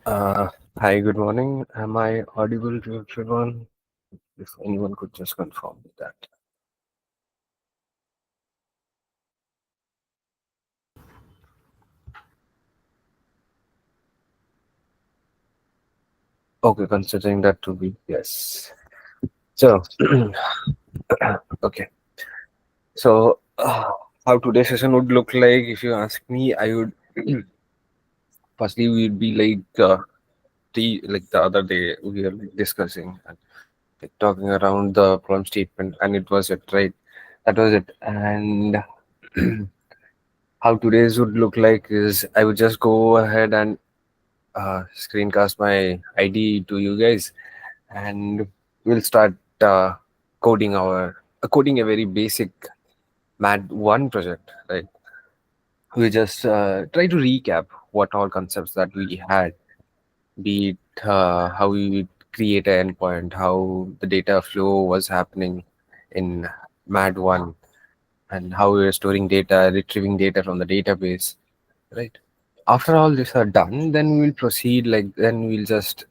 Hi, good morning. Am I audible to everyone? If anyone could just confirm that. Okay, considering that to be yes. So, okay. So, how today's session would look like, if you ask me, I would firstly we'd be the other day we were discussing and talking around the problem statement, and it was it, right? That was it. And how today's would look like is I would just go ahead and screencast my ID to you guys, and we'll start coding a very basic MAD1 project. Right? We just try to recap what all concepts that we had, be it how we would create an endpoint, how the data flow was happening in MAD1, and how we were storing data, retrieving data from the database. Right. After all this are done, then we'll proceed. Then we'll just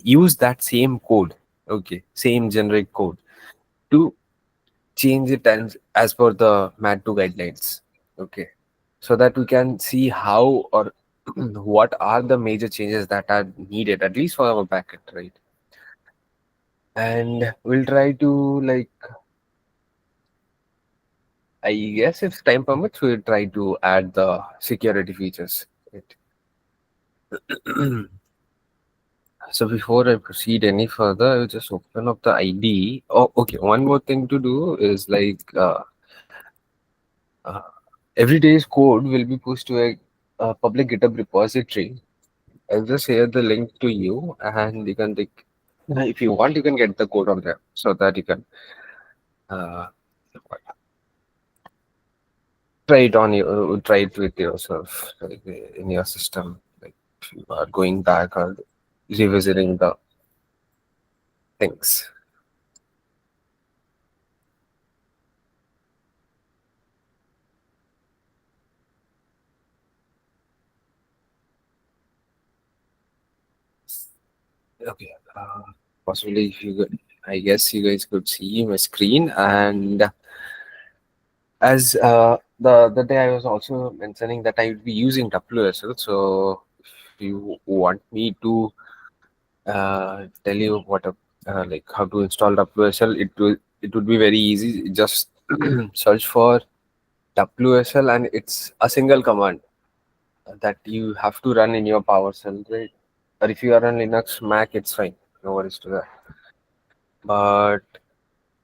use that same code, okay, same generic code, to change it as per the MAD2 guidelines, okay, so that we can see how or what are the major changes that are needed, at least for our backend, right? And we'll try to, I guess if time permits, we'll try to add the security features, right? So before I proceed any further, I will just open up the ID. Oh, okay. One more thing to do is uh, every day's code will be pushed to a public GitHub repository. I'll just share the link to you, and you can take. If you want, you can get the code on there so that you can uh, try it with yourself, in your system. Like if you are going back or revisiting the things. Okay. Possibly, if you could, I guess you guys could see my screen. And as the day I was also mentioning that I would be using WSL. So if you want me to tell you how to install WSL, it would be very easy. Just search for WSL, and it's a single command that you have to run in your PowerShell, right? Or if you are on Linux, Mac, it's fine. No worries to that. But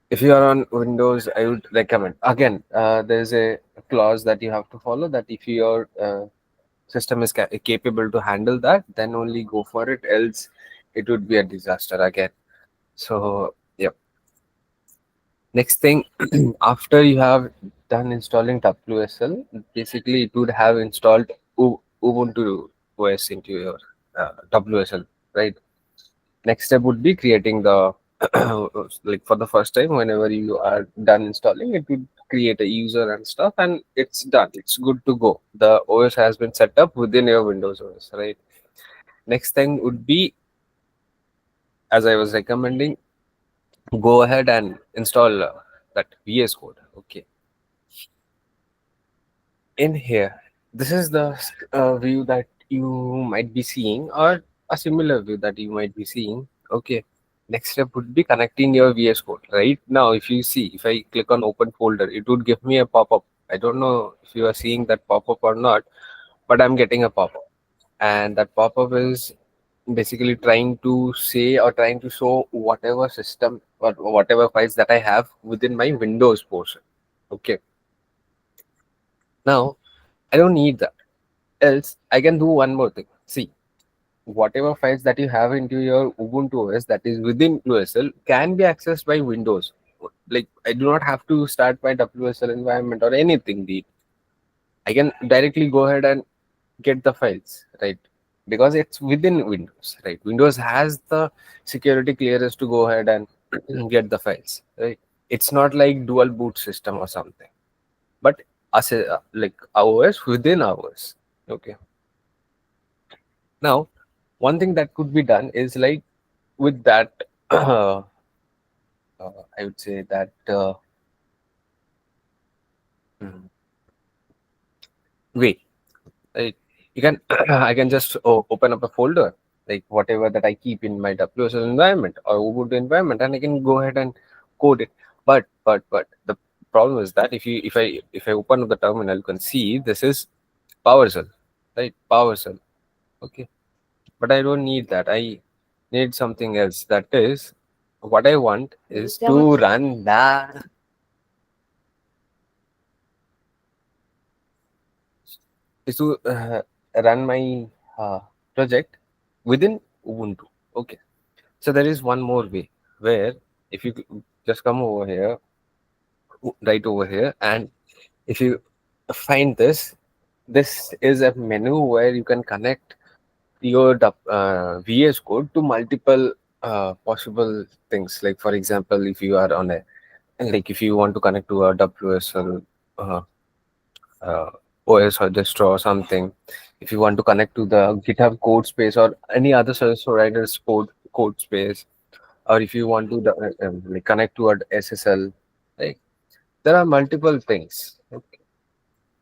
if you are on Windows, I would recommend. Again, there's a clause that you have to follow, that if your system is capable to handle that, then only go for it. Else, it would be a disaster again. So, yep. Next thing, after you have done installing WSL, basically it would have installed Ubuntu OS into your WSL, right? Next step would be creating the like for the first time, whenever you are done installing, it would create a user and stuff, and it's done. It's good to go. The OS has been set up within your Windows OS, right? Next thing would be, as I was recommending, go ahead and install that VS Code. Okay, in here, this is the view that you might be seeing, or a similar view that you might be seeing. Okay, next step would be connecting your VS Code. Right now, if you see, if I click on open folder, it would give me a pop-up. I don't know if you are seeing that pop-up or not, but I'm getting a pop-up, and that pop-up is basically trying to say or trying to show whatever system or whatever files that I have within my Windows portion. Okay, now I don't need that. Else, I can do one more thing. See, whatever files that you have into your Ubuntu OS that is within WSL can be accessed by Windows. Like, I do not have to start my WSL environment or anything. I can directly go ahead and get the files, right? Because it's within Windows, right? Windows has the security clearance to go ahead and get the files, right? It's not like dual boot system or something, but as like OS within OS. Okay. Now, one thing that could be done is like with that I would say that mm, way, right? You can I can just open up a folder like whatever that I keep in my WSL environment or Ubuntu environment, and I can go ahead and code it. But the problem is that if I open up the terminal, you can see this is PowerShell, right? PowerShell. Okay, but I don't need that. I need something else. That is what I want is to run that is to run my project within Ubuntu. Okay, so there is one more way where if you just come over here, right over here, and if you find this, this is a menu where you can connect your VS Code to multiple possible things. Like for example, if you are on a like if you want to connect to a WSL uh, uh, OS or distro or something, if you want to connect to the GitHub code space or any other service provider's code space, or if you want to like connect to an SSL, like there are multiple things. Okay.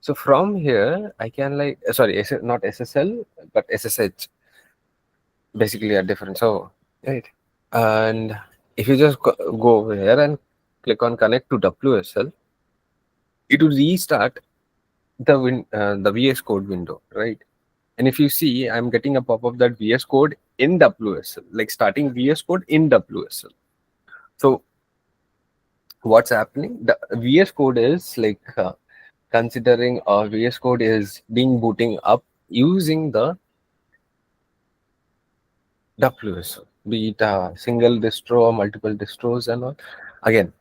So from here, I can like sorry, not SSL but SSH, basically a different. So right, and if you just go over here and click on connect to WSL, it will restart the VS Code window, right? And if you see, I'm getting a pop up that VS Code in WSL, like starting VS Code in WSL. So what's happening? The VS Code is like considering VS Code is being booting up using the WSL, be it a single distro or multiple distros and all. Again,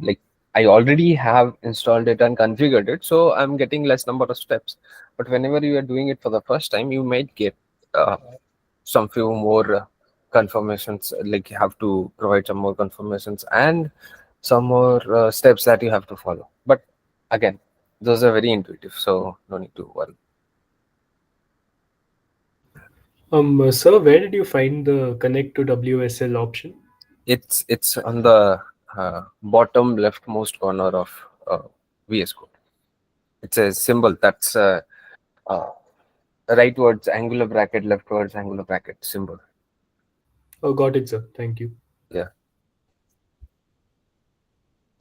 like I already have installed it and configured it, so I'm getting less number of steps. But whenever you are doing it for the first time, you might get uh, some few more confirmations. Like you have to provide some more confirmations and some more steps that you have to follow. But again, those are very intuitive, so no need to worry. Sir, where did you find the connect to WSL option? It's on the bottom leftmost corner of VS Code. It's a symbol that's uh, rightwards angular bracket, leftwards angular bracket symbol. Oh, got it, sir. Thank you. Yeah.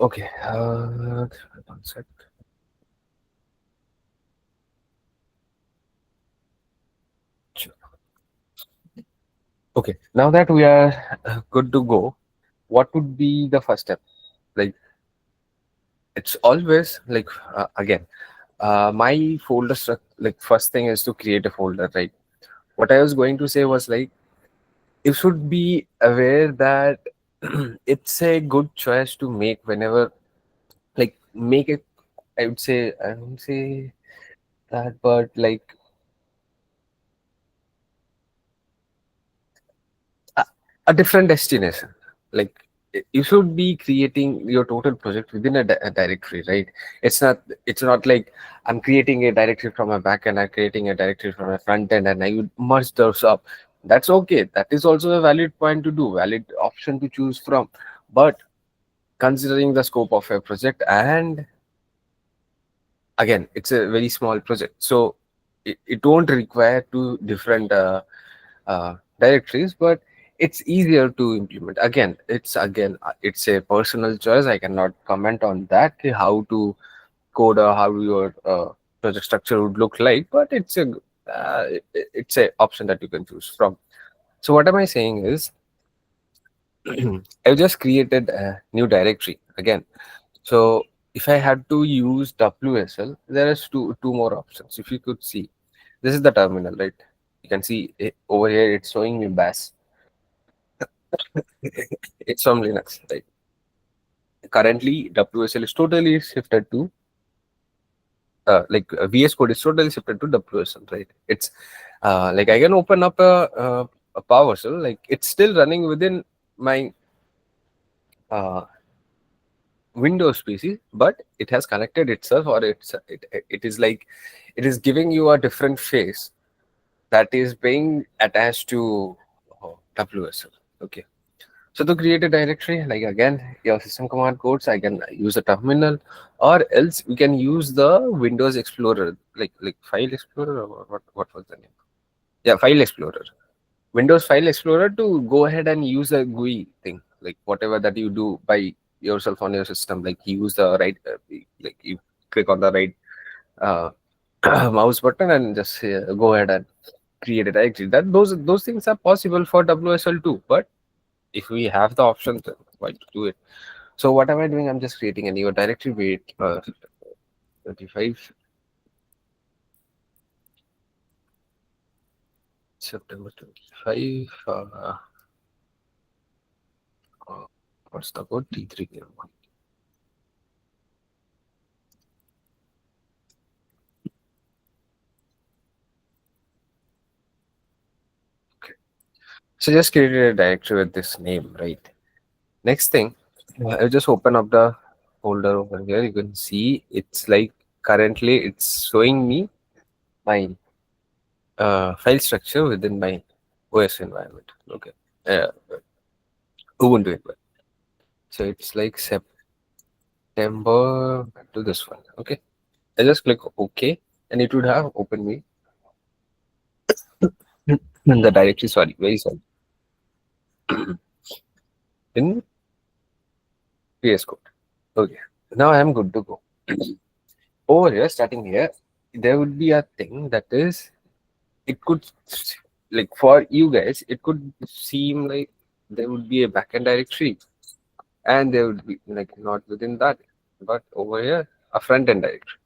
Okay. One sec. Sure. Okay. Now that we are good to go, what would be the first step? Like it's always like again, my folder like first thing is to create a folder, right? What I was going to say was like you should be aware that it's a good choice to make whenever like make it. I would say that, but like a, a different destination. Like you should be creating your total project within a directory, right? It's not like I'm creating a directory from a back end, I'm creating a directory from a front end, and I would merge those up. That's okay. That is also a valid point to do, valid option to choose from. But considering the scope of a project, and again it's a very small project, so it won't require two different directories, but it's easier to implement. It's a personal choice. I cannot comment on that, how to code or how your project structure would look like, but it's a option that you can choose from. So what am I saying is I've just created a new directory again. So if I had to use WSL, there is two more options. If you could see, this is the terminal, right? You can see it, over here it's showing me bash. It's from Linux, right? Currently, WSL is totally shifted to VS Code is totally shifted to WSL, right? It's like I can open up a PowerShell, like it's still running within my uh, Windows PC, but it has connected itself, or it is like it is giving you a different face that is being attached to WSL. Okay. So to create a directory, like again, your system command codes, I can use a terminal, or else we can use the Windows Explorer, like File Explorer, or what was the name? Yeah, File Explorer. Windows File Explorer to go ahead and use a GUI thing, like whatever that you do by yourself on your system, like you use the right, like you click on the right uh, mouse button and just go ahead and create a directory. That those things are possible for WSL too, but if we have the option, then why to do it? So what am I doing? I'm just creating a new directory. Wait, 25 September 25. Uh, what's the code? T3. Okay. So just created a directory with this name, right? Next thing, I'll just open up the folder over here. You can see it's like currently it's showing me my file structure within my OS environment. Okay. Uh, Ubuntu environment. So it's like September to this one. Okay. I just click OK and it would have opened me in the directory. Sorry, very sorry. In VS Code. Okay. Now I am good to go. Over here, starting here, there would be a thing that is, it could, like for you guys, it could seem like there would be a backend directory and there would be like not within that. But over here, a front end directory.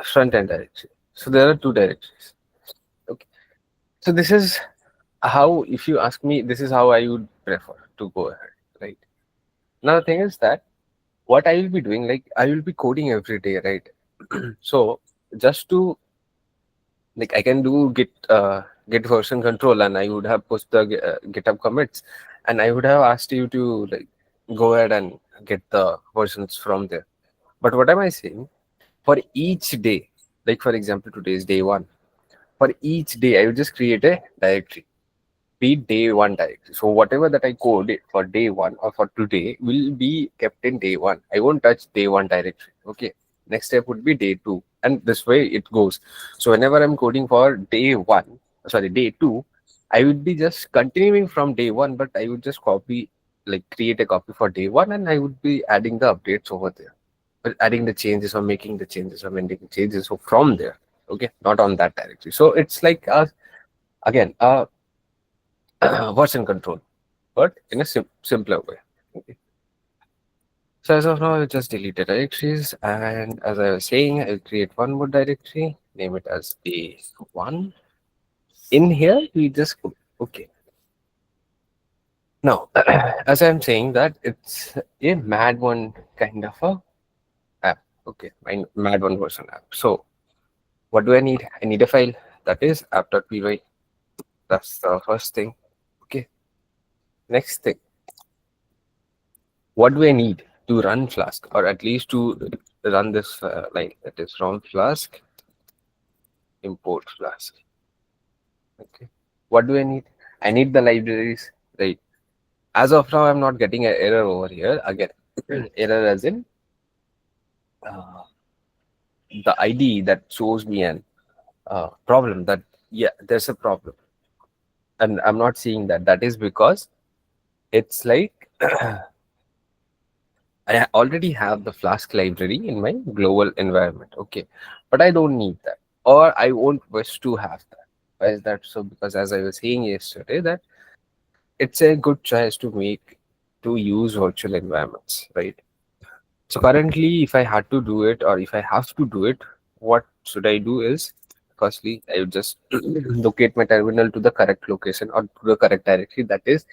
Front end directory. So there are two directories. Okay. So this is how, if you ask me, this is how I would prefer to go ahead. Right. Now the thing is that what I will be doing, like I will be coding every day, right? So just to, like I can do git version control and I would have pushed the GitHub commits and I would have asked you to like go ahead and get the versions from there. But what am I saying? For each day, like for example, today is day one. For each day, I would just create a directory, be day one directory. So whatever that I code for day one or for today will be kept in day one. I won't touch day one directory. Okay. Next step would be day two. And this way it goes. So whenever I'm coding for day one, sorry, day two, I would be just continuing from day one, but I would just copy, like create a copy for day one and I would be adding the updates over there. But adding the changes or making the changes or making changes so from there. Okay. Not on that directory. So it's like again version control, but in a simpler way. Okay. So as of now, I just delete the directories, and as I was saying, I'll create one more directory, name it as A1. In here, we just okay. Now, as I'm saying that it's a MAD1 kind of a app. Okay, my MAD1 version app. So what do I need? I need a file that is app.py. That's the first thing. Okay. Next thing, what do I need to run Flask, or at least to run this line, that is from Flask import Flask. Okay, what do I need? I need the libraries, right? As of now, I'm not getting an error over here again. Error as in uh, the ID that shows me an problem, that yeah, there's a problem, and I'm not seeing that. That is because it's like I already have the Flask library in my global environment. Okay. But I don't need that. Or I won't wish to have that. Why is that so? Because as I was saying yesterday, that it's a good choice to make to use virtual environments, right? So currently, if I had to do it or if I have to do it, what should I do is firstly, I would just locate my terminal to the correct location or to the correct directory, that is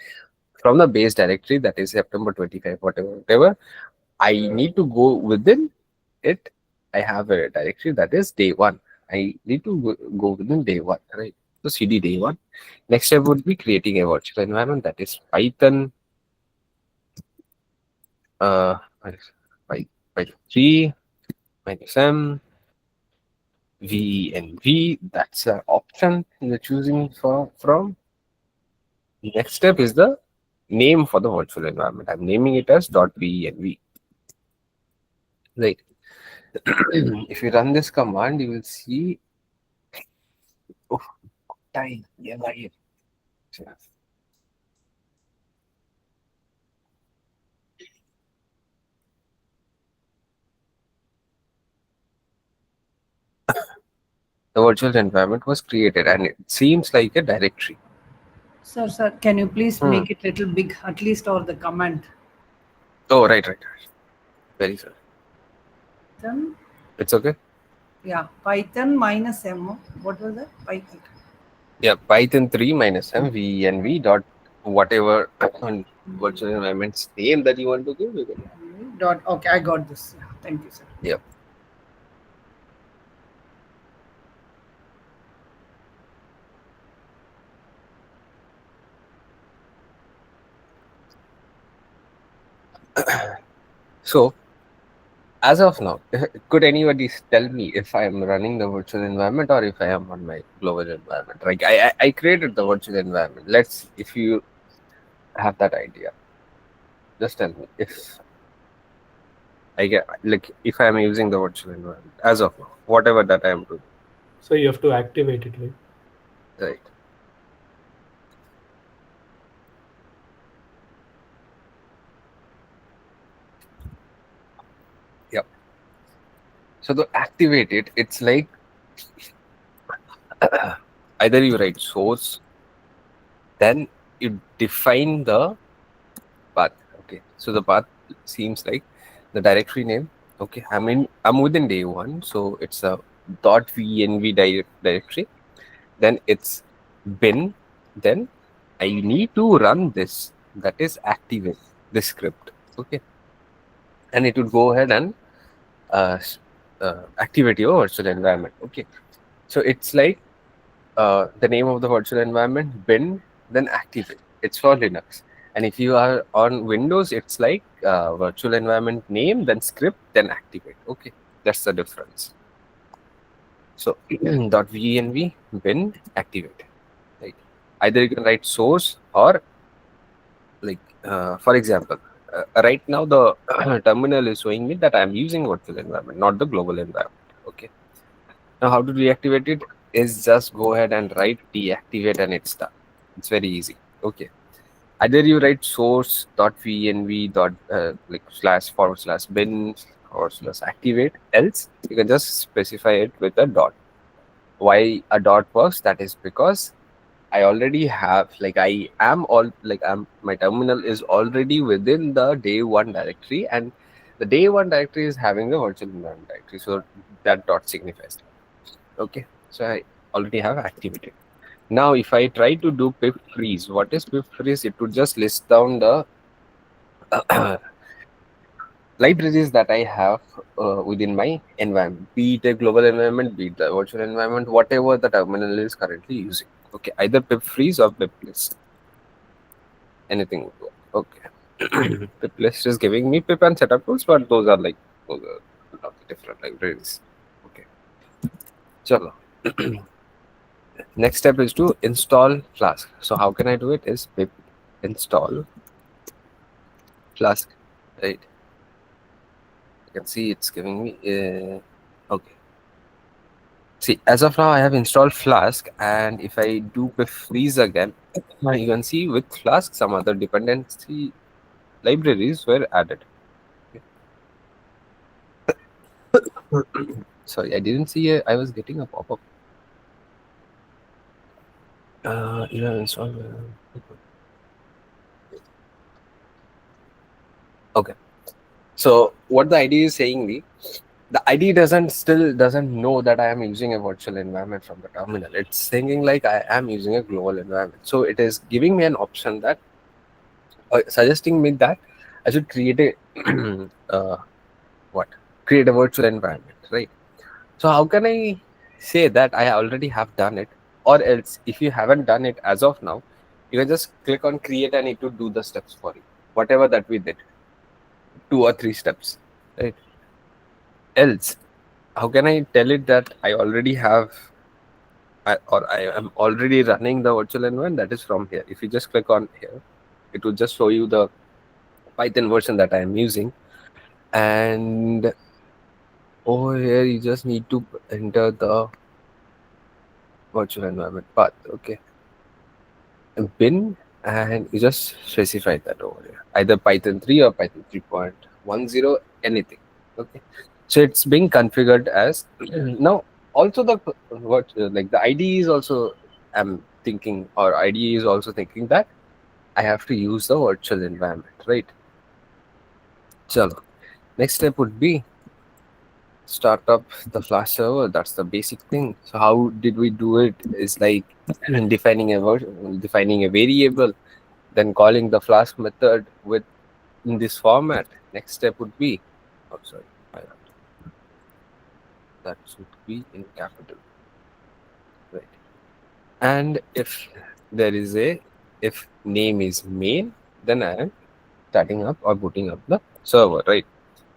from the base directory, that is September 25, whatever. I need to go within it. I have a directory that is day one. I need to go within day one, right? So cd day one. Next step would be creating a virtual environment, that is Python uh, by by 3 minus m v and v. That's the option you're choosing from. Next step is the name for the virtual environment. I'm naming it as .v and v. Right. If you run this command, you will see. Oh, time. Yeah, right. The virtual environment was created, and it seems like a directory. Sir, can you please Hmm. make it little big, at least, or the command? Oh, right. Very sorry. Then, It's okay. yeah, Python minus m. What was that? Python. Yeah, Python 3 minus m v and v dot whatever virtual environment's name that you want to give. You can. Dot. Okay, I got this. Yeah, thank you, sir. Yep. So, as of now, could anybody tell me if I am running the virtual environment or if I am on my global environment? Like I created the virtual environment. Let's if you have that idea, just tell me if I get like if I am using the virtual environment as of now, whatever that I am doing. So you have to activate it, like. Right. Yep. So to activate it, it's like either you write source, then you define the path. Okay. So the path seems like the directory name. Okay. I'm within day one, so it's a .venv directory. Then it's bin. Then I need to run this. That is activate this script. Okay. And it would go ahead and activate your virtual environment. Okay. So it's like the name of the virtual environment bin, then activate. It's for Linux. And if you are on Windows, it's like virtual environment name, then script, then activate. Okay, that's the difference. So .venv bin activate. Right. Either you can write source or like for example, right now the terminal is showing me that I'm using virtual environment, not the global environment. Okay. Now how to deactivate it is just go ahead and write deactivate and it's done. It's very easy. Okay. Either you write source.venv dot like // bin or slash activate, else you can just specify it with a dot. Why a dot works? That is because I already have my terminal is already within the day one directory, and the day one directory is having the virtual environment directory. So that dot signifies that. Okay. So I already have activated. Now, if I try to do pip freeze, what is pip freeze? It would just list down the libraries that I have within my environment, be it a global environment, be it a virtual environment, whatever the terminal is currently using. Okay, either pip freeze or pip list. Anything would work. Okay. Pip list is giving me pip and setup tools, but those are different libraries. Okay. Chalo. Next step is to install Flask. So how can I do it? Is pip install Flask, right? You can see it's giving me okay. See, as of now I have installed Flask, and if I do pip freeze again, you can see with Flask some other dependency libraries were added. Sorry, I didn't see I was getting a pop-up. You have installed. Okay. So what the IDE is saying me, the IDE doesn't know that I am using a virtual environment from the terminal. It's thinking like I am using a global environment. So it is giving me an option that suggesting me that I should create a create a virtual environment, right? So how can I say that I already have done it, or else if you haven't done it as of now, you can just click on create and it will do the steps for you, whatever that we did. 2 or 3 steps, right? Else, how can I tell it that I already have or I am already running the virtual environment? That is from here. If you just click on here, it will just show you the Python version that I am using. And over here, you just need to enter the virtual environment path. Okay. And bin, and you just specify that over here. Either Python 3 or Python 3.10, anything. Okay. So it's being configured as now. Also, the what like the IDE is also I'm thinking, or IDE is also thinking that I have to use the virtual environment, right? So next step would be start up the Flash server. That's the basic thing. So how did we do it? Is like defining a variable, then calling the Flash method with in this format. Next step would be, oh sorry, that should be in capital, right? And if there is a if name is main, then I am starting up or booting up the server, right?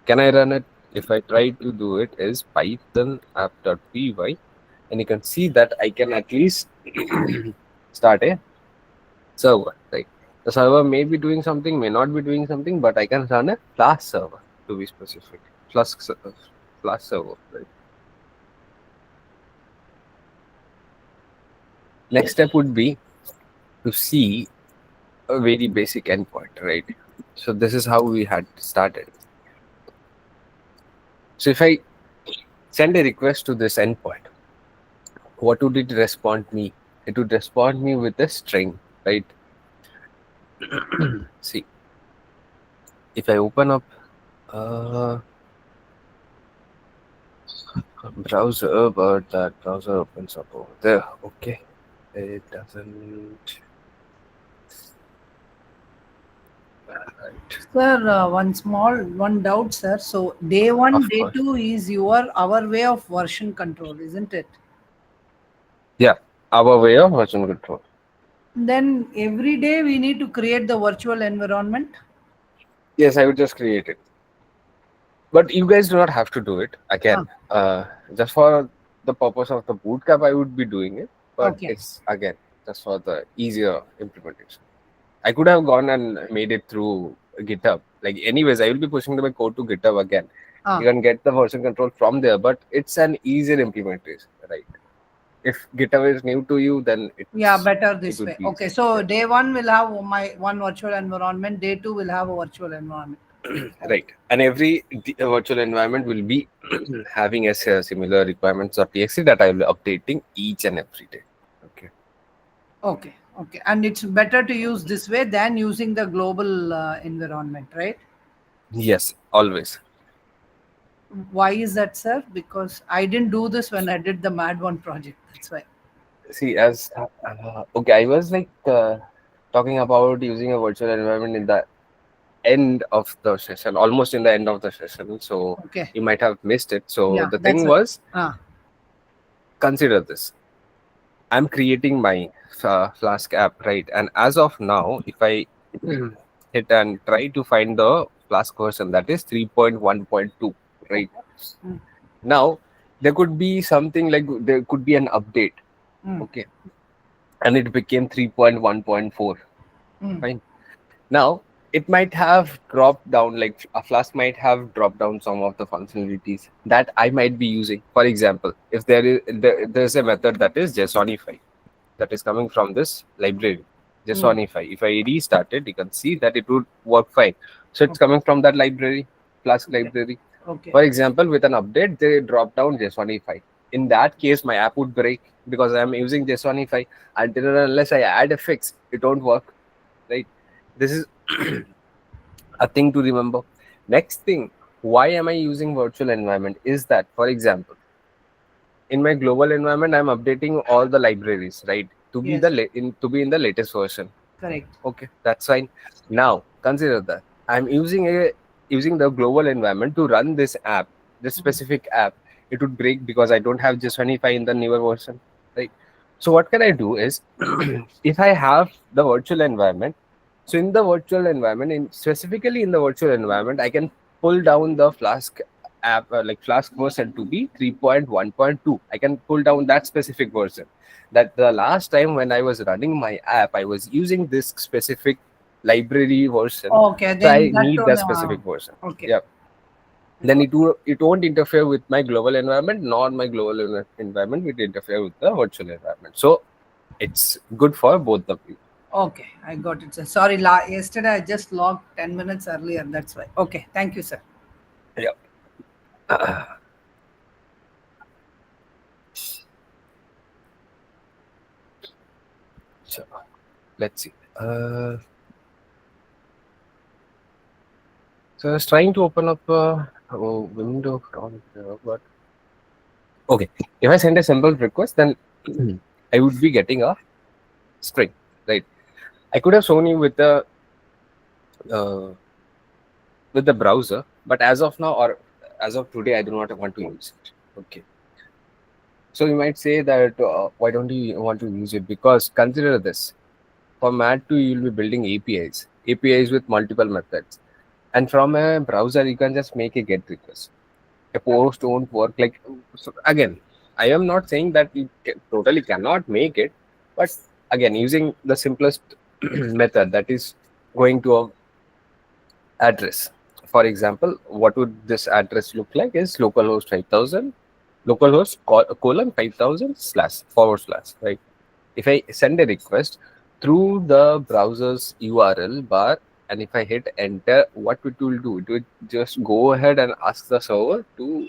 Can I run it? If I try to do it is python app.py, and you can see that I can at least start a server, right? The server may be doing something, may not be doing something, but I can run a Flash server, to be specific. Flash server, right? Next step would be to see a very basic endpoint, right? So this is how we had started. So if I send a request to this endpoint, what would it respond me? It would respond me with a string, right? See, if I open up a browser, but that browser opens up over there, okay, it doesn't. Right. Sir, one doubt, sir. So day one, Of day course. two is our way of version control, isn't it? Yeah, our way of version control. Then every day we need to create the virtual environment. Yes, I would just create it. But you guys do not have to do it again. Just for the purpose of the bootcamp, I would be doing it. But Okay. it's again just for the easier implementation. I could have gone and made it through GitHub. Like, anyways, I will be pushing my code to GitHub again. You can get the version control from there, but it's an easier implementation, right? If GitHub is new to you, then better it this would way. be Okay, easier. so Yeah. day one will have my one virtual environment. Day two will have a virtual environment. Right, and every virtual environment will be having a similar requirements of txt that I will be updating each and every day. Okay. Okay, okay, and it's better to use this way than using the global environment, right? Yes, always. Why is that, sir? Because I didn't do this when I did the MAD1 project. That's why. See, as okay, I was like talking about using a virtual environment in the end of the session, almost in the end of the session. So Okay. you might have missed it. So Yeah, the that's thing why. was, consider this. I'm creating my Flask app, right? And as of now, if I hit and try to find the Flask version, that is 3.1.2, right? Now, there could be something like there could be an update, okay? And it became 3.1.4, fine. Now, it might have dropped down, like a Flask might have dropped down some of the functionalities that I might be using. For example, if there's a method that is JSONify, that is coming from this library, JSONify. If I restart it, you can see that it would work fine. So it's coming from that library, Flask library. Okay. For example, with an update, they drop down JSONify. In that case, my app would break because I'm using JSONify. Until and unless I add a fix, it won't work, right? This is a thing to remember. Next thing, why am I using virtual environment? Is that, for example, in my global environment, I'm updating all the libraries, right? To be Yes. to be in the latest version. Correct. Okay, that's fine. Now consider that I'm using the global environment to run this app, this specific app. It would break because I don't have JSONify in the newer version, right? So what can I do is, if I have the virtual environment, so in the virtual environment, specifically in the virtual environment, I can pull down the Flask app, like Flask version to be 3.1.2. I can pull down that specific version. That the last time when I was running my app, I was using this specific library version. Okay, So then I that need will, that specific version. okay. Yeah. Then it won't interfere with my global environment, nor my global environment will interfere with the virtual environment. So it's good for both of you. Okay, I got it, sir. Sorry, yesterday I just logged 10 minutes earlier. That's why. Okay, thank you, sir. Yeah. So let's see. So I was trying to open up a window from here, but okay. If I send a simple request, then I would be getting a string, right? I could have shown you uh, with the browser, but as of now or as of today, I do not want to use it. Okay. So you might say that why don't you want to use it? Because consider this: for MAD2, you'll be building APIs with multiple methods, and from a browser, you can just make a GET request. A post won't work. Like, so again, I am not saying that you totally cannot make it, but again, using the simplest method, that is going to a address. For example, what would this address look like is localhost 5000, localhost colon 5000 slash forward slash, right? If I send a request through the browser's URL bar, and if I hit enter, what it will do? It will just go ahead and ask the server to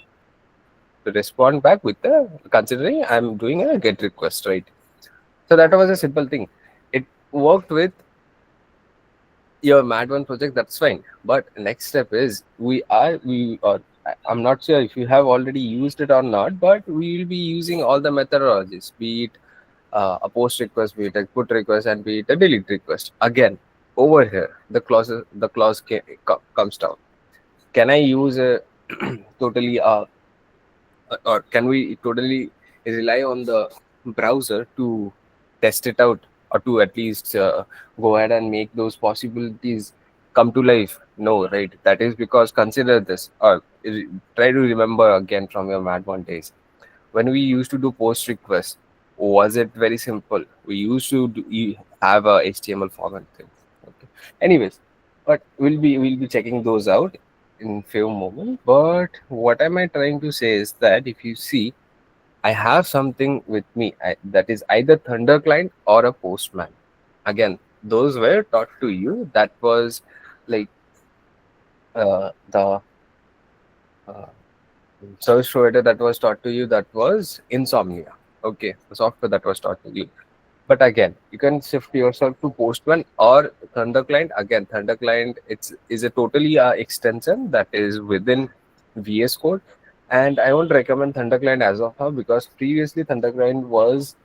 respond back with the, considering I'm doing a GET request, right? So that was a simple thing. It worked with your MAD1 project, that's fine. But next step is I'm not sure if you have already used it or not, but we will be using all the methodologies, be it a post request, be it a put request, and be it a delete request. Again, over here, the clause comes down. Can I use a totally or can we totally rely on the browser to test it out, or to at least go ahead and make those possibilities come to life? No, right? That is because consider this, or try to remember again from your MAD1 days. When we used to do post requests, was it very simple? We used to have a HTML format thing. Okay. Anyways, but we'll be checking those out in few moments. But what am I trying to say is that if you see, I have something with me that is either Thunder client or a Postman. Again, those were taught to you. That was like the uh, service provider that was taught to you, that was Insomnia. Okay, the software that was taught to you. But again, you can shift yourself to Postman or Thunder Client. Again, Thunder Client, it's is a totally extension that is within VS Code, and I won't recommend Thunder Client as of now, because previously Thunder Client was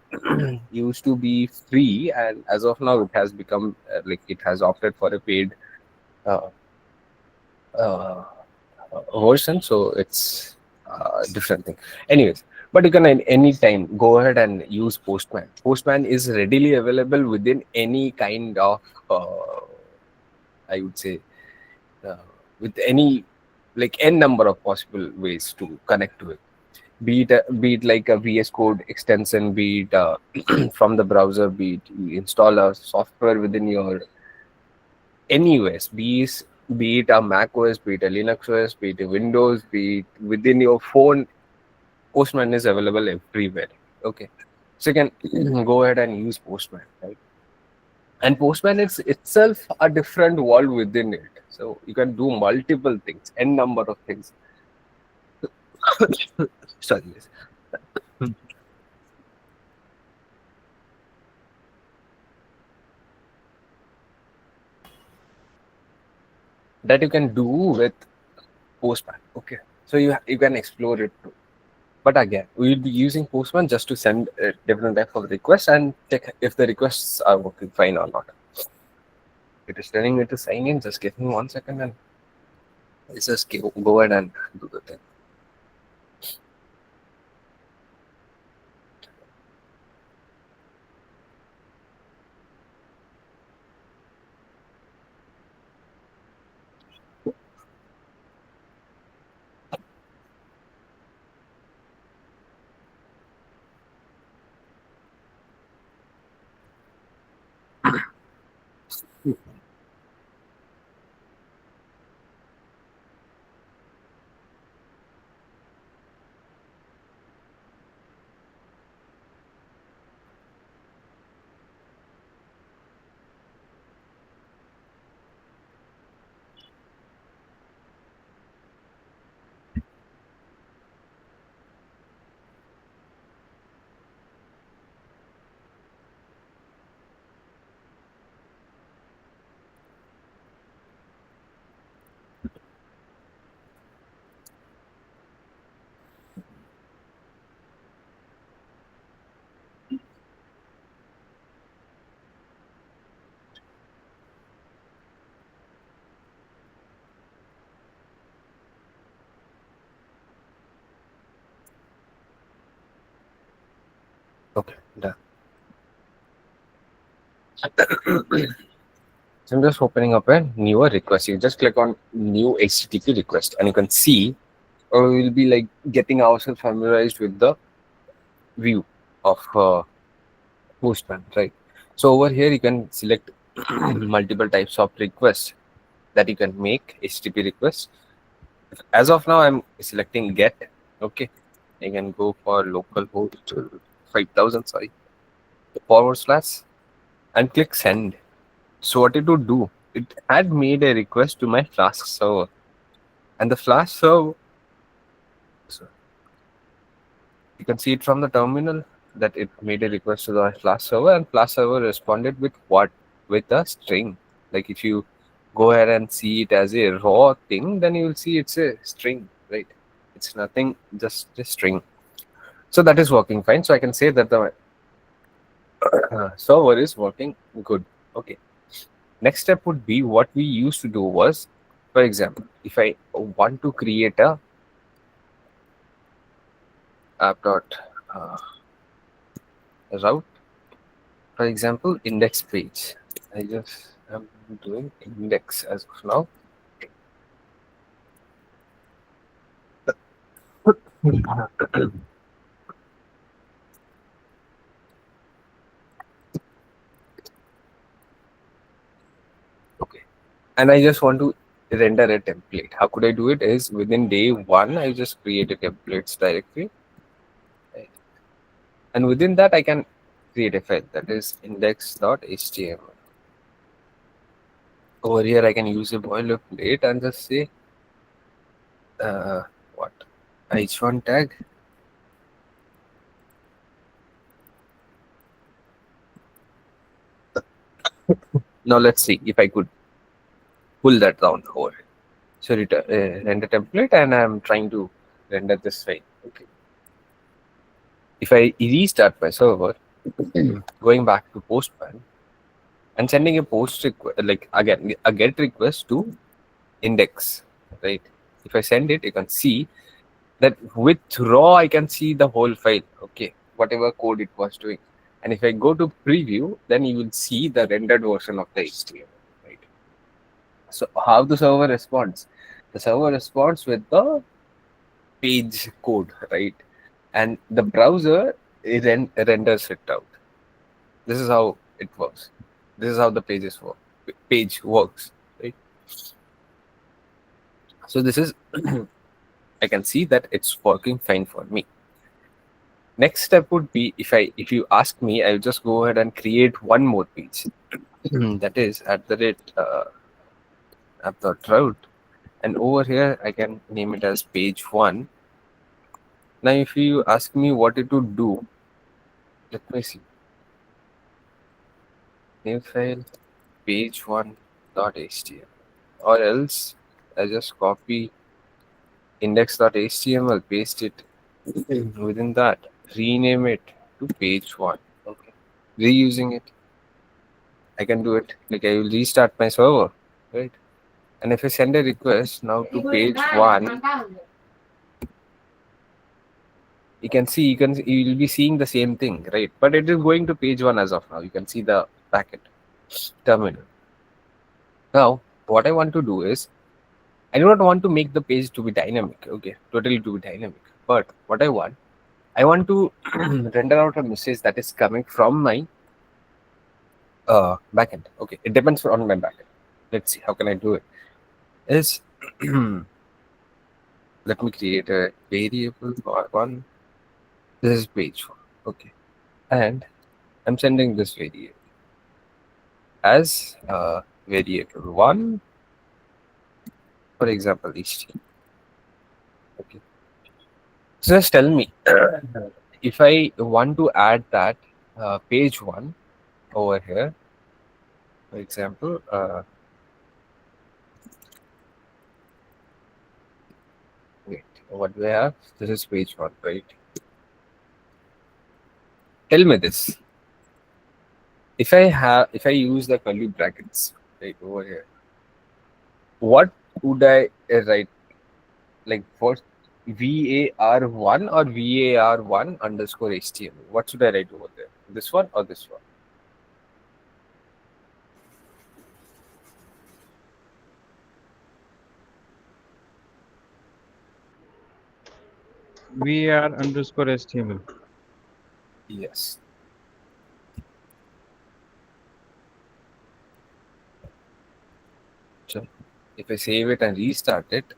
used to be free, and as of now it has become like it has opted for a paid uh, uh, version, so it's different thing. Anyways, but you can any time go ahead and use Postman. Postman is readily available within any kind of I would say uh, with any, like n number of possible ways to connect to it, be it like a VS Code extension, be it from the browser, be it you install a software within your anyways, be it a Mac OS, be it a Linux OS, be it a Windows, be it within your phone, Postman is available everywhere. Okay. So you can go ahead and use Postman, right? And Postman is itself a different world within it. So you can do multiple things, n number of things. Sorry, yes. That you can do with Postman. Okay. So you can explore it too. But again, we'll be using Postman just to send a different type of requests and check if the requests are working fine or not. It is telling me to sign in. Just give me 1 second and let's just go ahead and do the thing. Okay, done. So I'm just opening up a newer request. You just click on new HTTP request, and you can see, or we'll be like getting ourselves familiarized with the view of Postman, right? So over here, you can select multiple types of requests that you can make HTTP requests. As of now, I'm selecting get. Okay, I can go for localhost 5000. Sorry, / and click send. So what it would do, it had made a request to my Flask server, and the Flask server, so you can see it from the terminal that it made a request to the Flask server, and Flask server responded with what? With a string. Like if you go ahead and see it as a raw thing, then you will see it's a string, right? It's nothing, just a string. So that is working fine. So I can say that the server is working good. Okay. Next step would be what we used to do was, for example, if I want to create a app dot route, for example, index page. I just am doing index as of now. Okay. And I just want to render a template. How could I do it? Is within day one, I just create a templates directory. Right? And within that, I can create a file that is index.html. Over here, I can use a boilerplate and just say, what? H1 tag. Now let's see if I could pull that down over. So render template, and I'm trying to render this file. Okay. If I restart my server, going back to Postman and sending a post request, like again a get request to index, right? If I send it, you can see that with raw I can see the whole file. Okay, whatever code it was doing. And if I go to preview, then you will see the rendered version of the HTML, right? So how the server responds? The server responds with the page code, right? And the browser renders it out. This is how it works. This is how the page works, right? So this is I can see that it's working fine for me. Next step would be, if you ask me, I'll just go ahead and create one more page. That is at the rate app.route, and over here I can name it as page 1. Now if you ask me what it would do, let me see. New file page 1.html, or else I just copy index.html, paste it within that, rename it to page 1. Okay, reusing it, I can do it. Like I will restart my server, right? And if I send a request now to page 1, you will be seeing the same thing, right? But it is going to page 1 as of now. You can see the packet terminal. Now what I want to do is, I do not want to make the page to be dynamic, okay, totally to be dynamic. But what I want to render out a message that is coming from my backend. Okay, it depends on my backend. Let's see, how can I do it? Is let me create a variable for one. This is page one. Okay, and I'm sending this variable as variable one, for example, HTML. Okay, so just tell me if I want to add that page one over here, for example. Wait, what do I have? This is page one, right? Tell me this. If I use the curly brackets right over here, what would I write? Like for VAR1 or VAR1 underscore HTML? What should I write over there? This one or this one? var underscore HTML. Yes. So if I save it and restart it,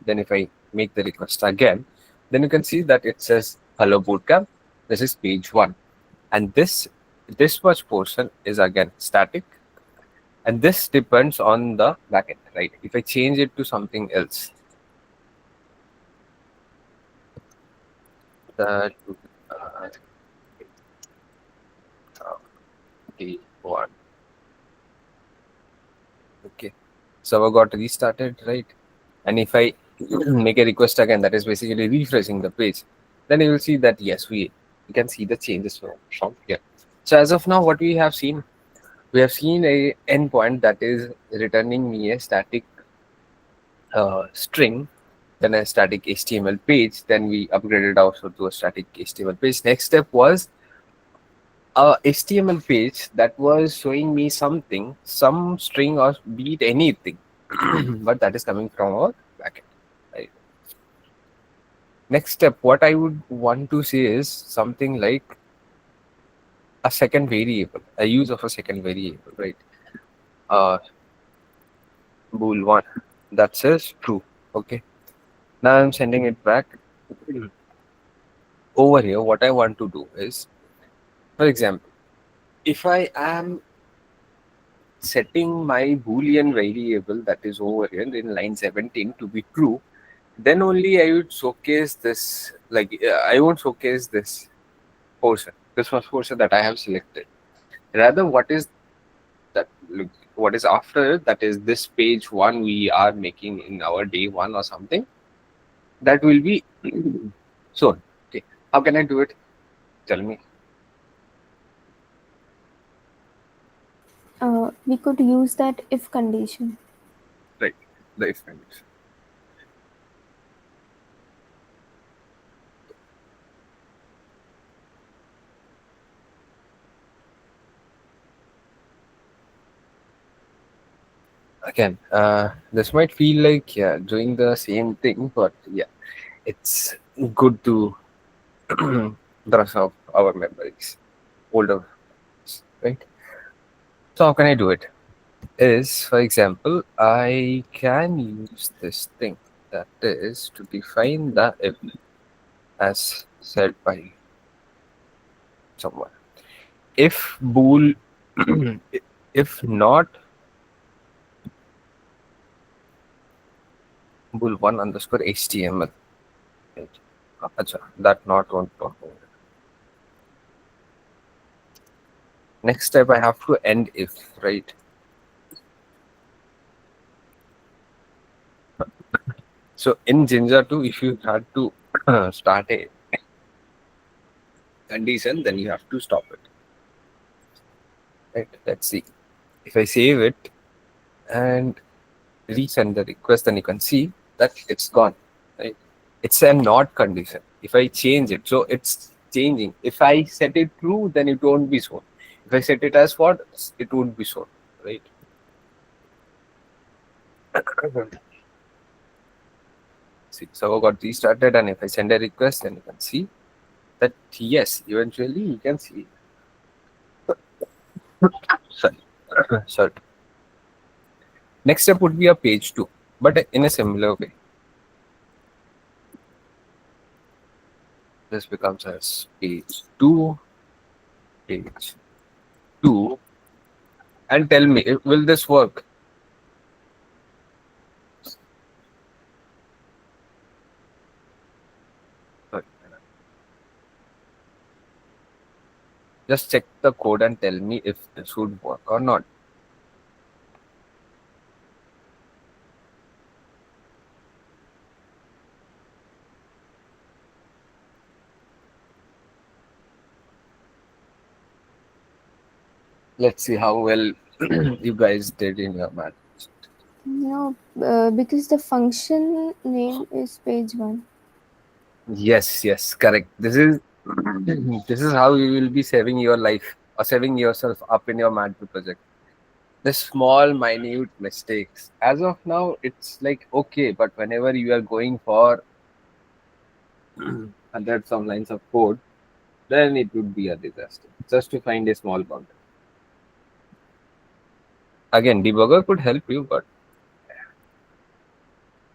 then if I make the request again, then you can see that it says hello bootcamp. This is page one, and this much portion is again static, and this depends on the backend, right? If I change it to something else, that would be one. Okay, server got restarted, right? And if I make a request again, that is basically refreshing the page, then you will see that yes, we can see the changes from here. So as of now, what we have seen a endpoint that is returning me a static string, then a static HTML page. Then we upgraded also to a static HTML page. Next step was a HTML page that was showing me something, some string or be it anything, but that is coming from our backend. Right. Next step, what I would want to say is something like a second variable, a use of a second variable, right? Uh, bool one that says true. Okay. Now I'm sending it back. Over here, what I want to do is, for example, if I am setting my boolean variable that is over here in line 17 to be true, then only I would showcase this. Like I won't showcase this first portion that I have selected. Rather, that what is after it, that is this page one we are making in our day one or something, that will be shown. Okay, how can I do it? Tell me. We could use that if condition. Right, the if condition. Again, this might feel like doing the same thing, but yeah, it's good to brush up our memories, older memories, right? So how can I do it? Is, for example, I can use this thing that is to define the if as said by someone. If bool, if not bool one underscore HTML. Right. Acha, that not won't talk. Next step, I have to end if, right? So in Jinja 2, if you had to start a condition, then you have to stop it. Right? Let's see. If I save it and resend the request, then you can see that it's gone. Right? It's a not condition. If I change it, so it's changing. If I set it true, then it won't be shown. If I set it as false, it won't be shown. Right? See, server got restarted, and if I send a request, then you can see that yes, eventually you can see Sorry. Sorry. Next step would be a page 2, but in a similar way. This becomes as page 2, page 2, and tell me, will this work? Sorry. Just check the code and tell me if this would work or not. Let's see how well you guys did in your math. No, because the function name is page 1. Yes, correct. This is this is how you will be saving your life or saving yourself up in your MAD2 project. The small, minute mistakes. As of now, it's like okay, but whenever you are going for hundreds of lines of code, then it would be a disaster. Just to find a small bug. Again, debugger could help you, but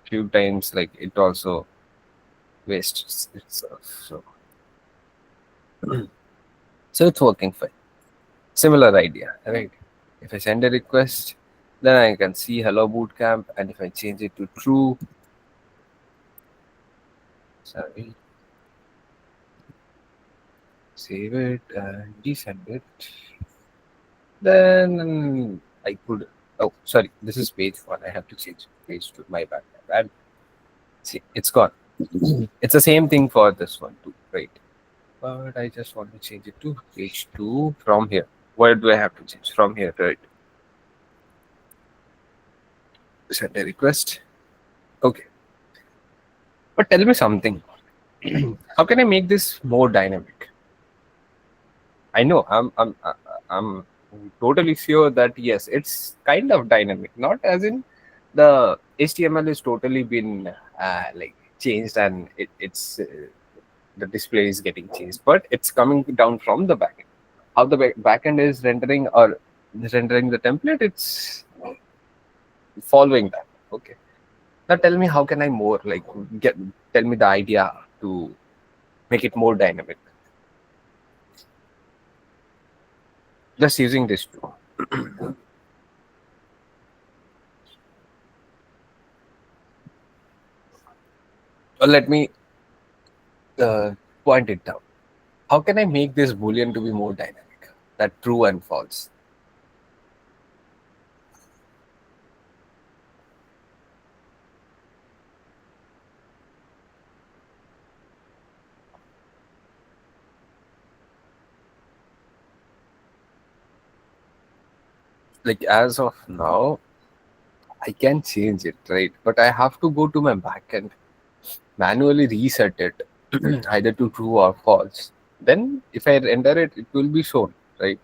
few times like it also wastes itself. So it's working fine. Similar idea, right? If I send a request, then I can see hello bootcamp, and if I change it to true, sorry, save it and resend it, then I could. Oh, sorry, this is page 1. I have to change page 2. My bad. See, it's gone. It's the same thing for this one too, right? But I just want to change it to page 2 from here. Where do I have to change? From here, right? Send a request. Okay. But tell me something. How can I make this more dynamic? I know I'm totally sure that yes, it's kind of dynamic. Not as in the HTML is totally been like changed and it's the display is getting changed, but it's coming down from the backend. How the backend is rendering or rendering the template, it's following that. Okay. Now tell me, how can I more like tell me the idea to make it more dynamic? Just using this tool. Let me point it down. How can I make this boolean to be more dynamic? That true and false. Like as of now, I can change it, right? But I have to go to my backend, manually reset it, either to true or false. Then if I render it, it will be shown, right?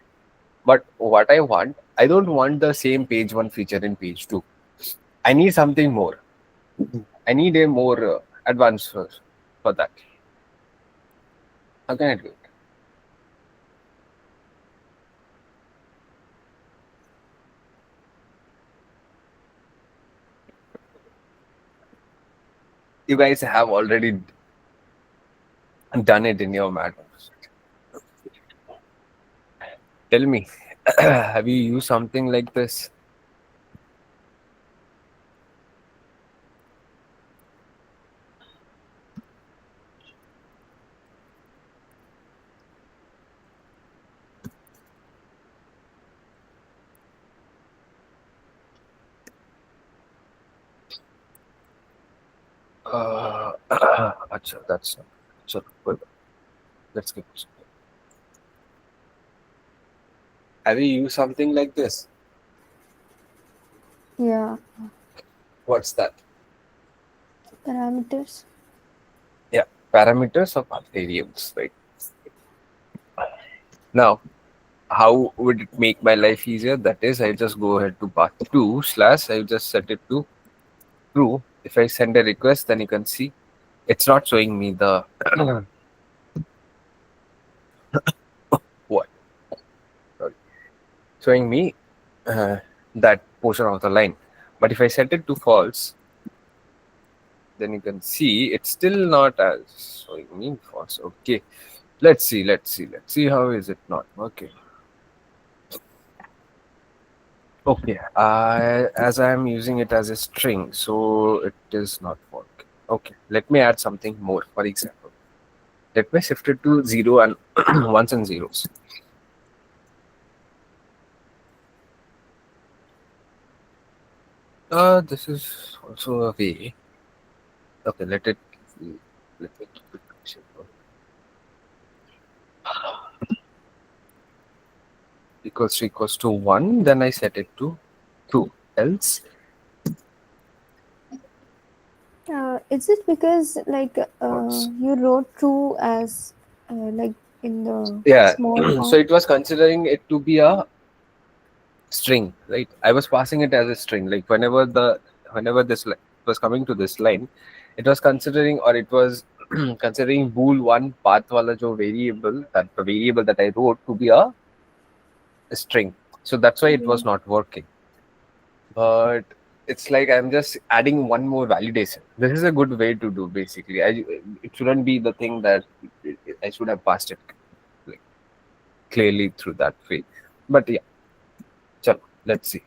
But what I don't want the same page 1 feature in page 2. I need something more. I need a more advanced for that. How can I do it? You guys have already done it in your Mac. Tell me, have you used something like this? Acha, that's not. So, let's get this. Have you used something like this? Yeah, What's that? parameters. Yeah, parameters of variables, right? Now, how would it make my life easier? That is, I just go ahead to path 2 slash, I just set it to true. If I send a request, then you can see it's not showing me the what? Sorry. showing me that portion of the line. But if I set it to false, then you can see it's still not as showing me false. Okay, let's see how is it not working. Okay, as I am using it as a string, so it is not working. Okay, let me add something more. For example, let me shift it to 0 and ones and zeros. This is also a way. Okay, let me keep it simple. Equals to 1, then I set it to 2. Else, Is it because like false. you wrote true as like in the Yeah, small so font? it was considering it to be a string, right? I was passing it as a string. Like whenever this was coming to this line, it was considering, or it was considering bool one path wala jo variable, that the variable that I wrote to be a string. So that's why it was not working. But it's like I'm just adding one more validation. This is a good way to do basically. It shouldn't be the thing that I should have passed it like clearly through that way. But yeah, chalo, let's see.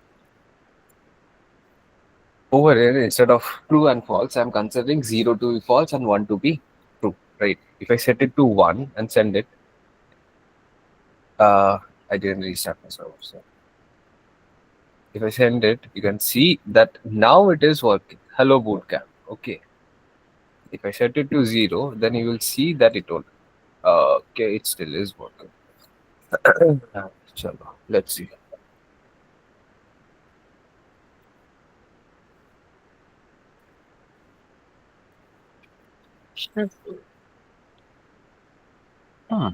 Over here, instead of true and false, I'm considering 0 to be false and 1 to be true, right? If I set it to 1 and send it, I didn't restart my server. So if I send it, you can see that now it is working. Hello, Bootcamp. Okay. If I set it to 0, then you will see that it will. Okay, it still is working. Chalo, let's see. Hmm.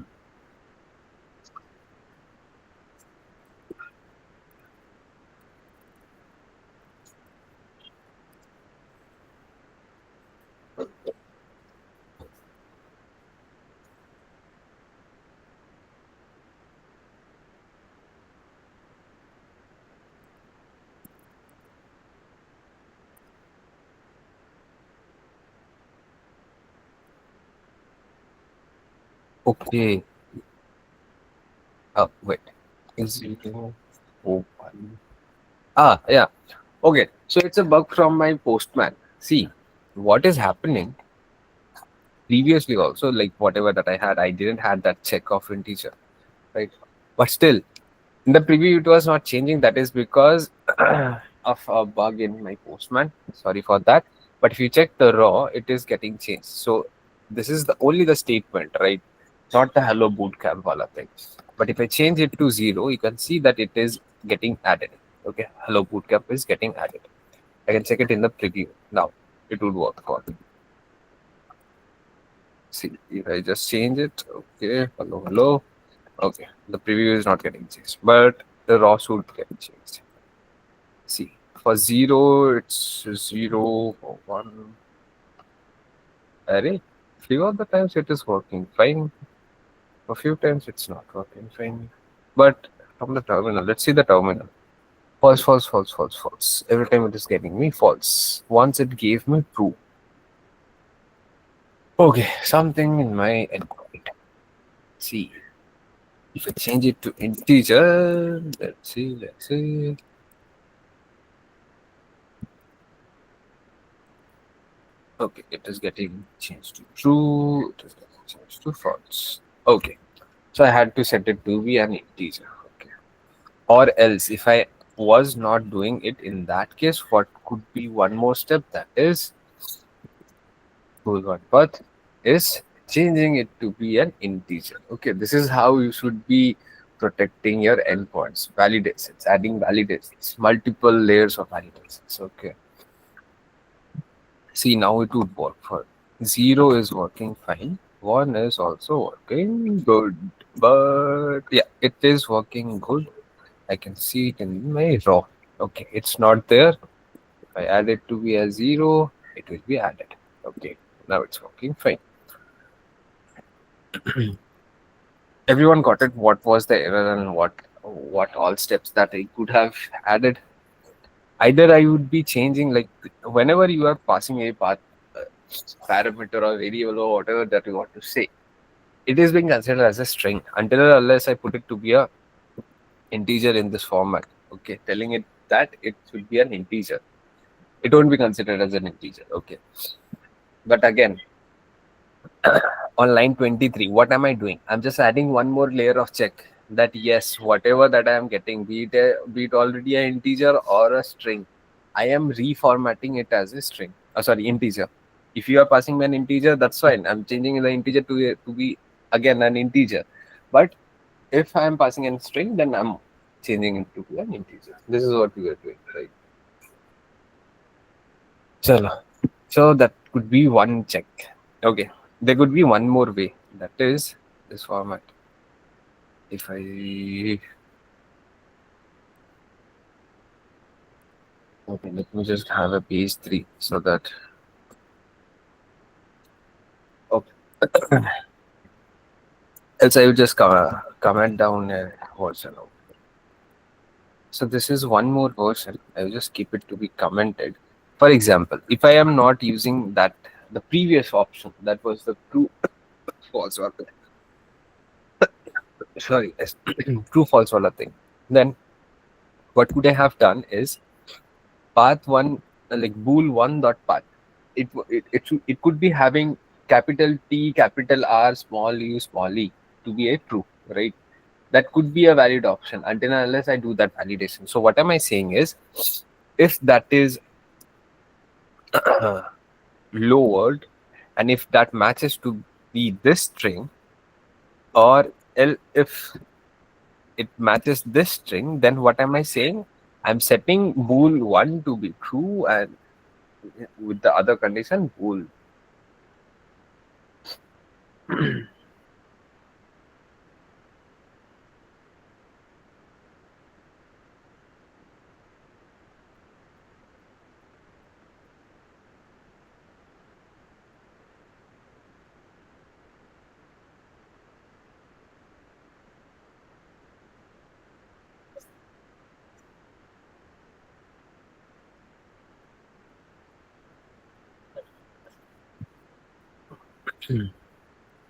Okay. Oh, wait. Is it open? Yeah. Okay. So it's a bug from my postman. See, what is happening previously also, like whatever that I had, I didn't had that check of integer, right? But still, in the preview, it was not changing. That is because of a bug in my postman. Sorry for that. But if you check the raw, it is getting changed. So this is the only the statement, right? Not the hello bootcamp wala thing. But if I change it to 0, you can see that it is getting added. Okay, hello bootcamp is getting added. I can check it in the preview now. It would work for me. See, if I just change it, okay, hello. Okay, the preview is not getting changed, but the raw should get changed. See, for 0, it's 0, for 1. Array, few of the times it is working fine. A few times it's not working fine. But from the terminal, let's see the terminal. False, false, false, false, false. Every time it is getting me false. Once it gave me true. Okay, something in my endpoint. See, if I change it to integer, let's see. Okay, it is getting changed to true, it is getting changed to false. Okay, so I had to set it to be an integer. Okay, or else if I was not doing it in that case, what could be one more step, that is goes on path is changing it to be an integer. Okay, this is how you should be protecting your endpoints, validations, adding validations, multiple layers of validations. Okay, see, now it would work. For 0 is working fine, 1 is also working good, but yeah, it is working good. I can see it in my raw. Okay, it's not there. If I add it to be a 0, it will be added. Okay, now it's working fine. Everyone got it. What was the error and what what all steps that I could have added. Either I would be changing, like whenever you are passing a path parameter or variable or whatever that you want to say, it is being considered as a string until or unless I put it to be a integer in this format. Okay, telling it that it should be an integer. It won't be considered as an integer. Okay, but again, on line 23, what am I doing? I'm just adding one more layer of check that yes, whatever that I am getting, be it already an integer or a string, I am reformatting it as a string. Sorry, integer. If you are passing me an integer, that's fine. I'm changing the integer to be again an integer. But if I am passing a string, then I'm changing it to be an integer. This is what we are doing, right? Chalo. So that could be one check. Okay. There could be one more way. That is this format. If I okay, let me just have a page 3 so that okay. Else I will just comment down a version of. So this is one more version. I will just keep it to be commented. For example, if I am not using that the previous option, that was the true false or sorry, yes, true false wala thing, then what could I have done is path one, like bool one dot path. It could be having capital T, capital R, small u, small e to be a true, right? That could be a valid option until and unless I do that validation. So what am I saying is, if that is lowered, and if that matches to be this string, or if it matches this string, then what am I saying? I'm setting bool 1 to be true, and with the other condition bool.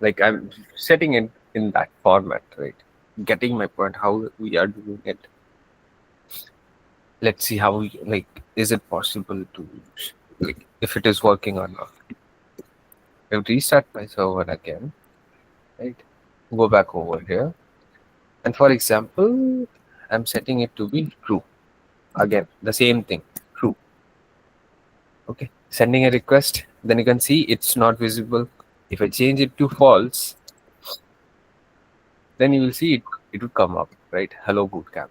Like I'm setting it in that format, right? Getting my point, how we are doing it. Let's see how we, like, is it possible to, like, if it is working or not. I'll restart my server again, right? Go back over here. And for example, I'm setting it to be true. Again, the same thing, true. Okay, sending a request, then you can see it's not visible. If I change it to false, then you will see it would come up, right? Hello Bootcamp.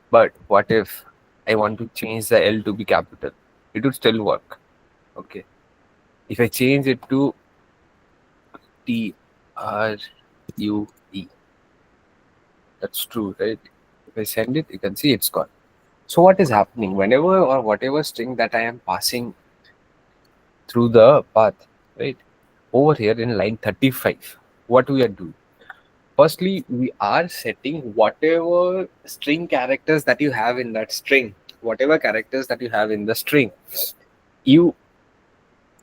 But what if I want to change the L to be capital? It would still work. Okay. If I change it to TRUE, that's true, right? If I send it, you can see it's gone. So what is happening? Whenever or whatever string that I am passing through the path, right? Over here in line 35, what we are doing? Firstly, we are setting whatever string characters that you have in that string, whatever characters that you have in the string, you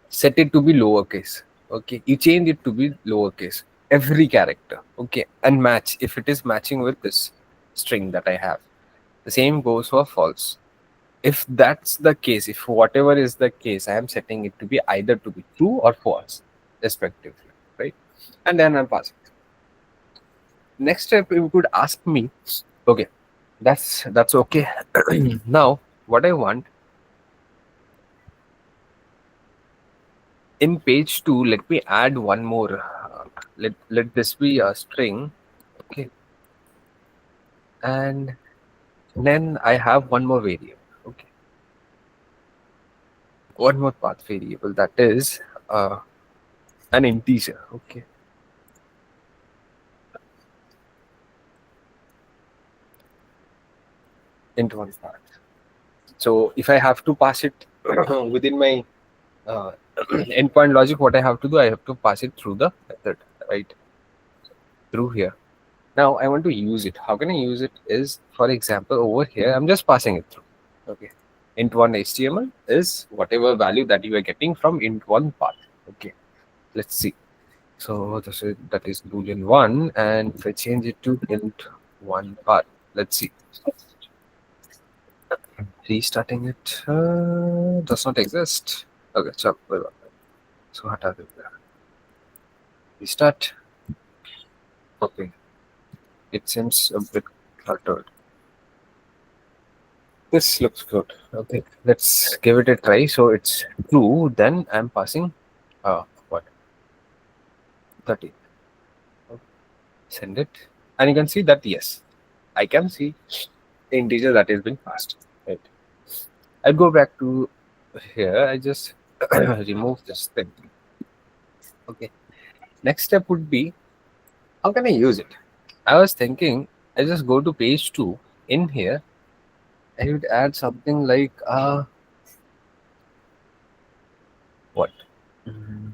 set it to be lowercase. Okay, you change it to be lowercase, every character. Okay, and match if it is matching with this string that I have. The same goes for false. If that's the case, if whatever is the case, I am setting it to be either to be true or false, respectively, right? And then I'm passing. Next step, you could ask me, okay, that's okay. Now, what I want in page 2, let me add one more. Let this be a string, okay, and then I have one more variable, okay, one more path variable that is an integer, okay. Into one path. So if I have to pass it within my endpoint logic, what I have to do, I have to pass it through the method, right? Through here. Now I want to use it. How can I use it? Is, for example, over here I'm just passing it through. Okay, int1 HTML is whatever value that you are getting from int1 path. Okay, let's see. So that is boolean 1, and if I change it to int1 path, let's see. Restarting it does not exist. Okay, so hata देते हैं. Restart. Okay, it seems a bit cluttered. This looks good. Okay, let's give it a try. So it's true. Then I'm passing. What? 30. Okay. Send it, and you can see that yes, I can see the integer that has been passed. Right. I go back to here. I just remove this thing. Okay. Next step would be, how can I use it? I was thinking I just go to page 2. In here, I would add something like what? Mm,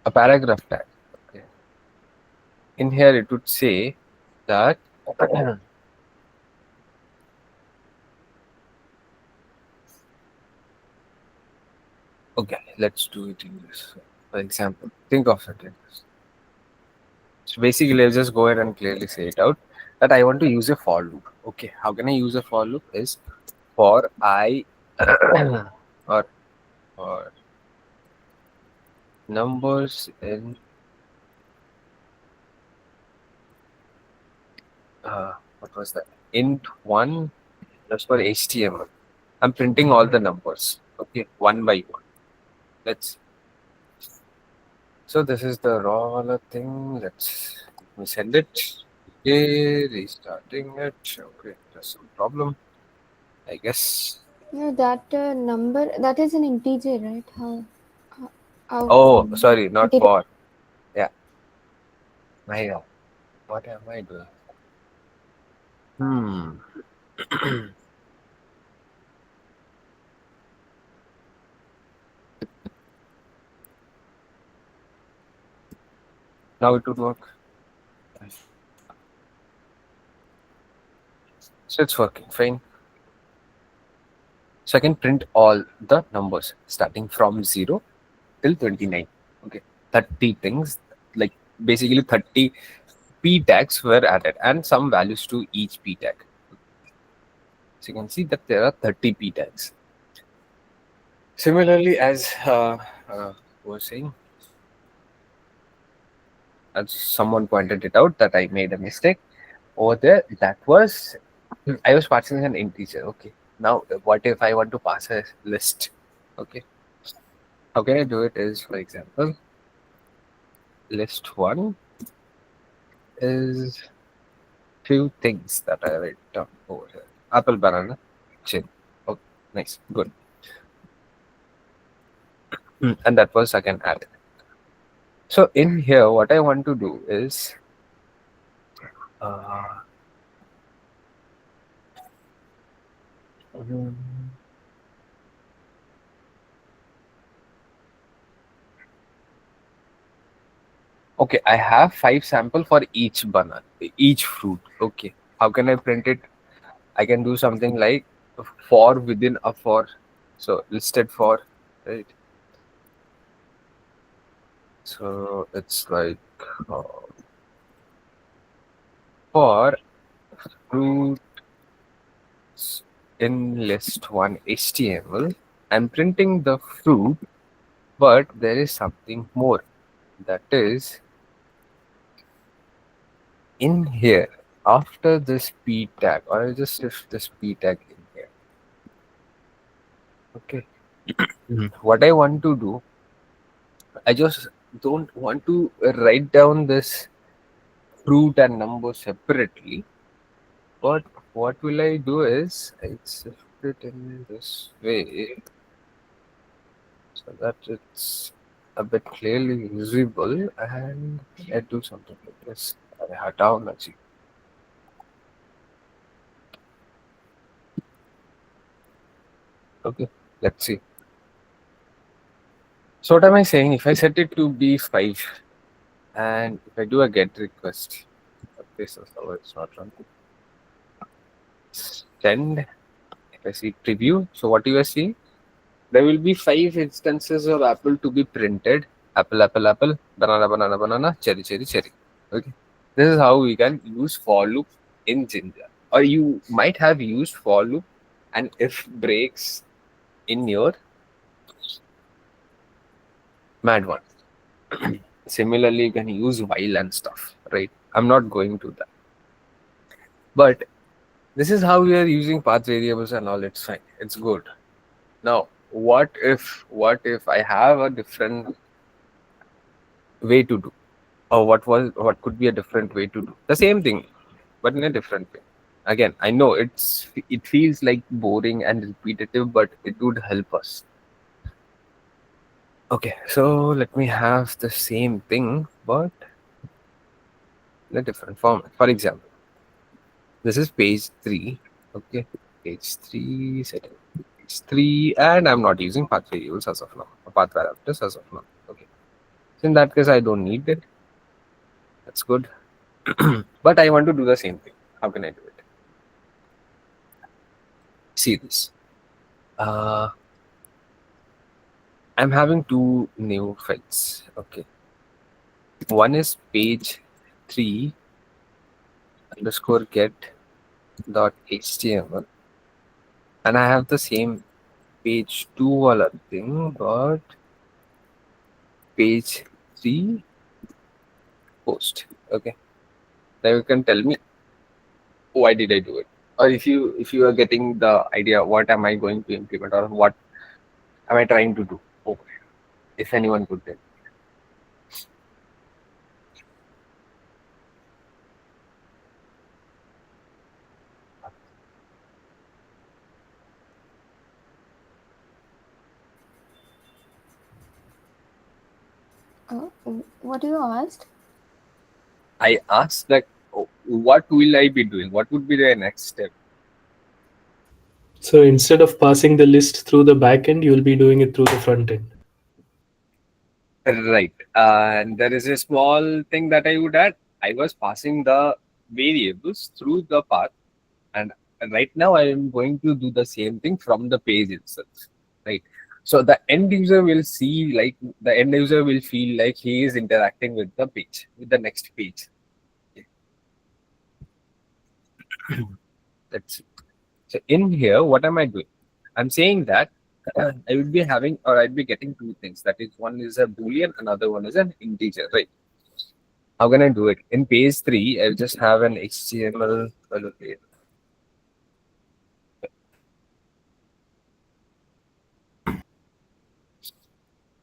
a paragraph tag. Okay. In here, it would say that okay, let's do it in this. For example, think of it in this. So basically, I'll just go ahead and clearly say it out that I want to use a for loop. Okay, how can I use a for loop? Is for I or for numbers in what was that? Int1 that's for HTML. I'm printing all the numbers. Okay, one by one. Let's. So this is the raw thing. Let me send it. Okay, restarting it. Okay, there's some problem, I guess. No, that number, that is an integer, right? How Oh, sorry, not it is. for. Yeah, my what am I doing? Hmm. Now it would work. So it's working fine. So I can print all the numbers starting from 0 till 29. Okay, 30 things, like basically 30 p tags were added and some values to each p tag. So you can see that there are 30 p tags. Similarly, as was saying, as someone pointed it out that I made a mistake over there. That was, I was passing an integer. Okay, now what if I want to pass a list? Okay, how can I do it? Is, for example, list1 is few things that I write down over here. Apple, banana, chin. Okay, nice, good. And that was again added. So in here, what I want to do is uh, mm, okay, I have 5 sample for each banana, each fruit. Okay, how can I print it? I can do something like for within a for. So listed for, right? So it's like uh, for fruits in list1 HTML. I'm printing the fruit, but there is something more. That is in here after this p tag, or I'll just shift this p tag in here. Okay. What I want to do, I just don't want to write down this fruit and number separately, but what will I do is I shift it in this way so that it's a bit clearly visible, and I do something like this. I down, let's see. Okay, let's see. So what am I saying? If I set it to be 5 and if I do a get request, this is how it's not run. Send. If I see preview, so what you are seeing, there will be 5 instances of apple to be printed. Apple, apple, apple, banana, banana, banana, cherry, cherry, cherry. Okay. This is how we can use for loop in Jinja. Or you might have used for loop and if breaks in your MAD1. Similarly, you can use while and stuff, right? I'm not going to that. But this is how we are using path variables and all. It's fine. It's good. Now, what if I have a different way to do? Or what could be a different way to do the same thing, but in a different way? Again, I know it feels like boring and repetitive, but it would help us. Okay, so let me have the same thing, but in a different format. For example, this is page 3. Okay, page 3 setting. Page 3, and I'm not using path variables as of now, or path parameters as of now. Okay, so in that case, I don't need it. That's good. But I want to do the same thing. How can I do it? See this. I'm having 2 new files. Okay, one is page 3 underscore get dot html, and I have the same page 2 wala thing, but page 3 post. Okay, now you can tell me why did I do it, or if you are getting the idea, what am I going to implement, or what am I trying to do? Okay, if anyone could tell. What you asked? I asked that, oh, what will I be doing? What would be the next step? So instead of passing the list through the backend, you'll be doing it through the front end. Right. And there is a small thing that I would add. I was passing the variables through the path, and right now I am going to do the same thing from the page itself. Right. So the end user will see, like, the end user will feel like he is interacting with the page, with the next page. That's it. So in here, what am I doing? I'm saying that I would be having, or I'd be getting 2 things. That is, one is a boolean, another one is an integer, right? How can I do it? In page 3, I'll just have an HTML boilerplate.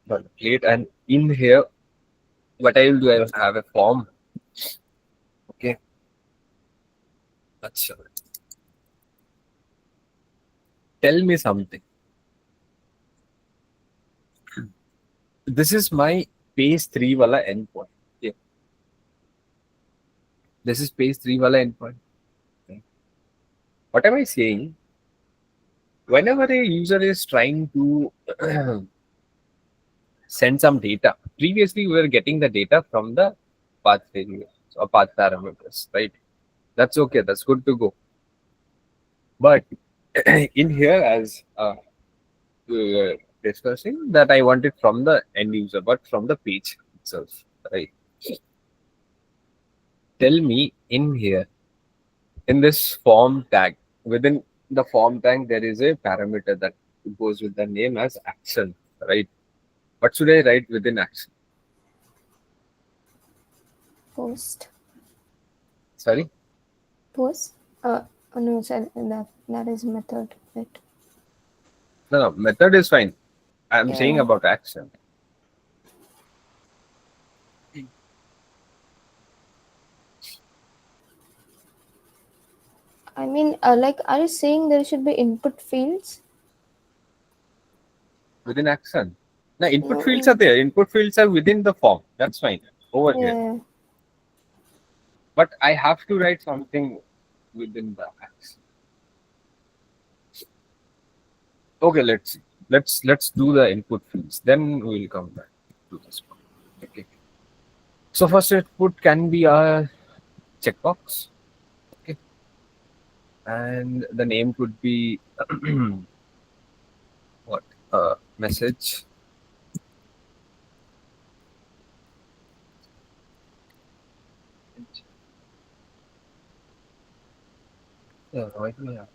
Boilerplate, and in here, what I will do, I will have a form. Okay. Achha. Tell me something. This is my page 3 wala endpoint. Okay. This is page 3 wala endpoint. Okay. What am I saying? Whenever a user is trying to send some data, previously we were getting the data from the path variables or path parameters, right? That's okay. That's good to go. But in here, as we were discussing, that I want it from the end user, but from the page itself, right? Tell me in here, in this form tag, within the form tag, there is a parameter that goes with the name as action, right? What should I write within action? Post. Sorry? Post. No, sir. That is method. Right. No, method is fine. I'm saying Yeah. about action. I mean, like, are you saying there should be input fields? Within action. Now, input fields No. are there. Input fields are within the form. That's fine. Over here. Yeah. But I have to write something within the action. Okay, let's see. let's do the input fields. Then we will come back to this one. Okay. So first input can be a checkbox. Okay. And the name could be what? Message. Yeah, why do we have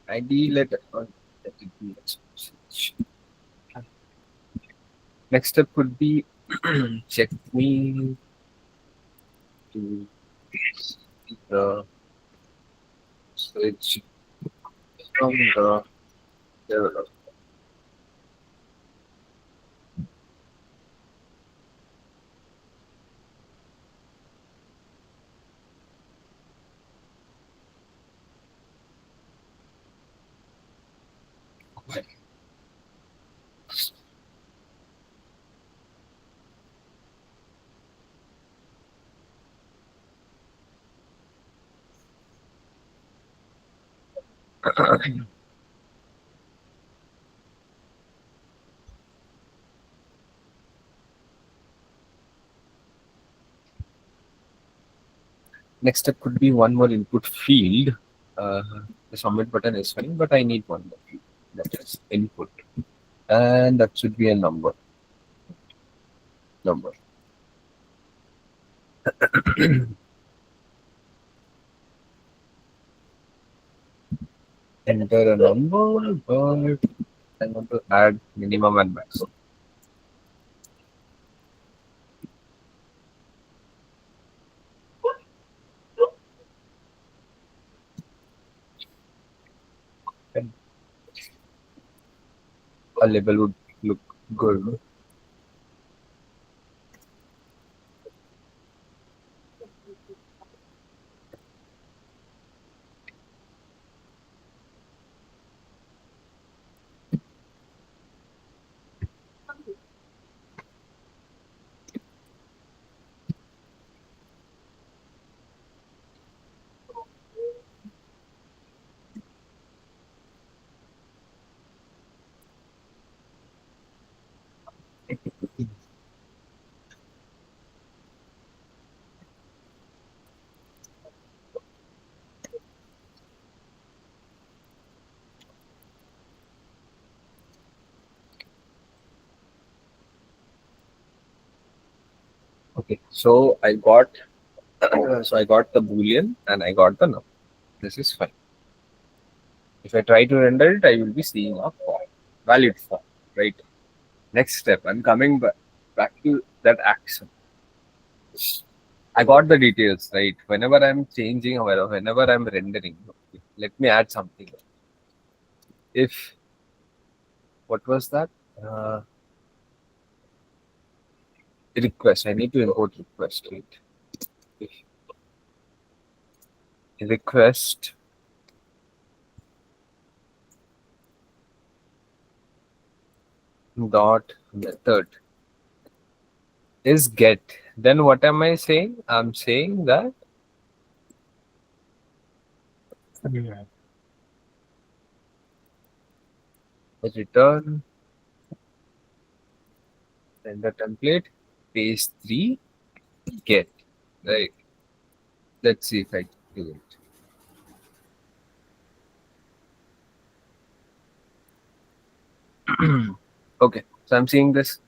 ID? Let it be message. Next step could be check me to the switch from the developer. Next step could be one more input field. Uh, the submit button is fine, but I need one more field, that is input, and that should be a number. Number. Enter a number, but I want to add minimum and maximum. And a label would look good. Okay, so I got the boolean and I got the number. This is fine. If I try to render it, I will be seeing a form, valid form, right? Next step, I'm coming back to that action. I got the details, right? Whenever I'm changing or whenever I'm rendering, let me add something. If, what was that? Request. I need to import request, right? If request dot method is get, then what am I saying? I'm saying that return render template page 3 get, right? Let's see if I do it. Okay, so I'm seeing this.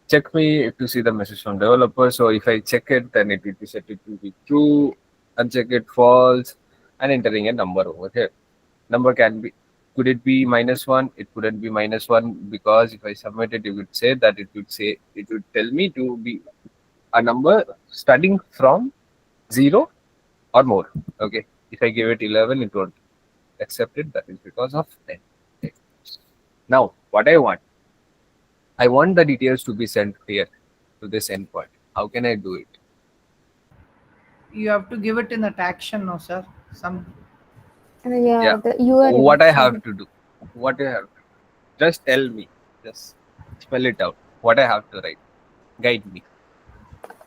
Check me to see the message from developer. So if I check it, then it will be set it to be true, uncheck it false, and entering a number over here. Number can be, could it be -1? It couldn't be -1 because if I submit it, it would say that it would tell me to be a number starting from 0 or more. Okay, if I give it 11, it won't accept it. That is because of 10. Okay. Now, what I want the details to be sent here to this endpoint. How can I do it? You have to give it in that action, no, sir. Some Yeah, Yeah. the URL. What I Sorry. have to do? What I have to do? Just tell me. Just spell it out. What I have to write. Guide me.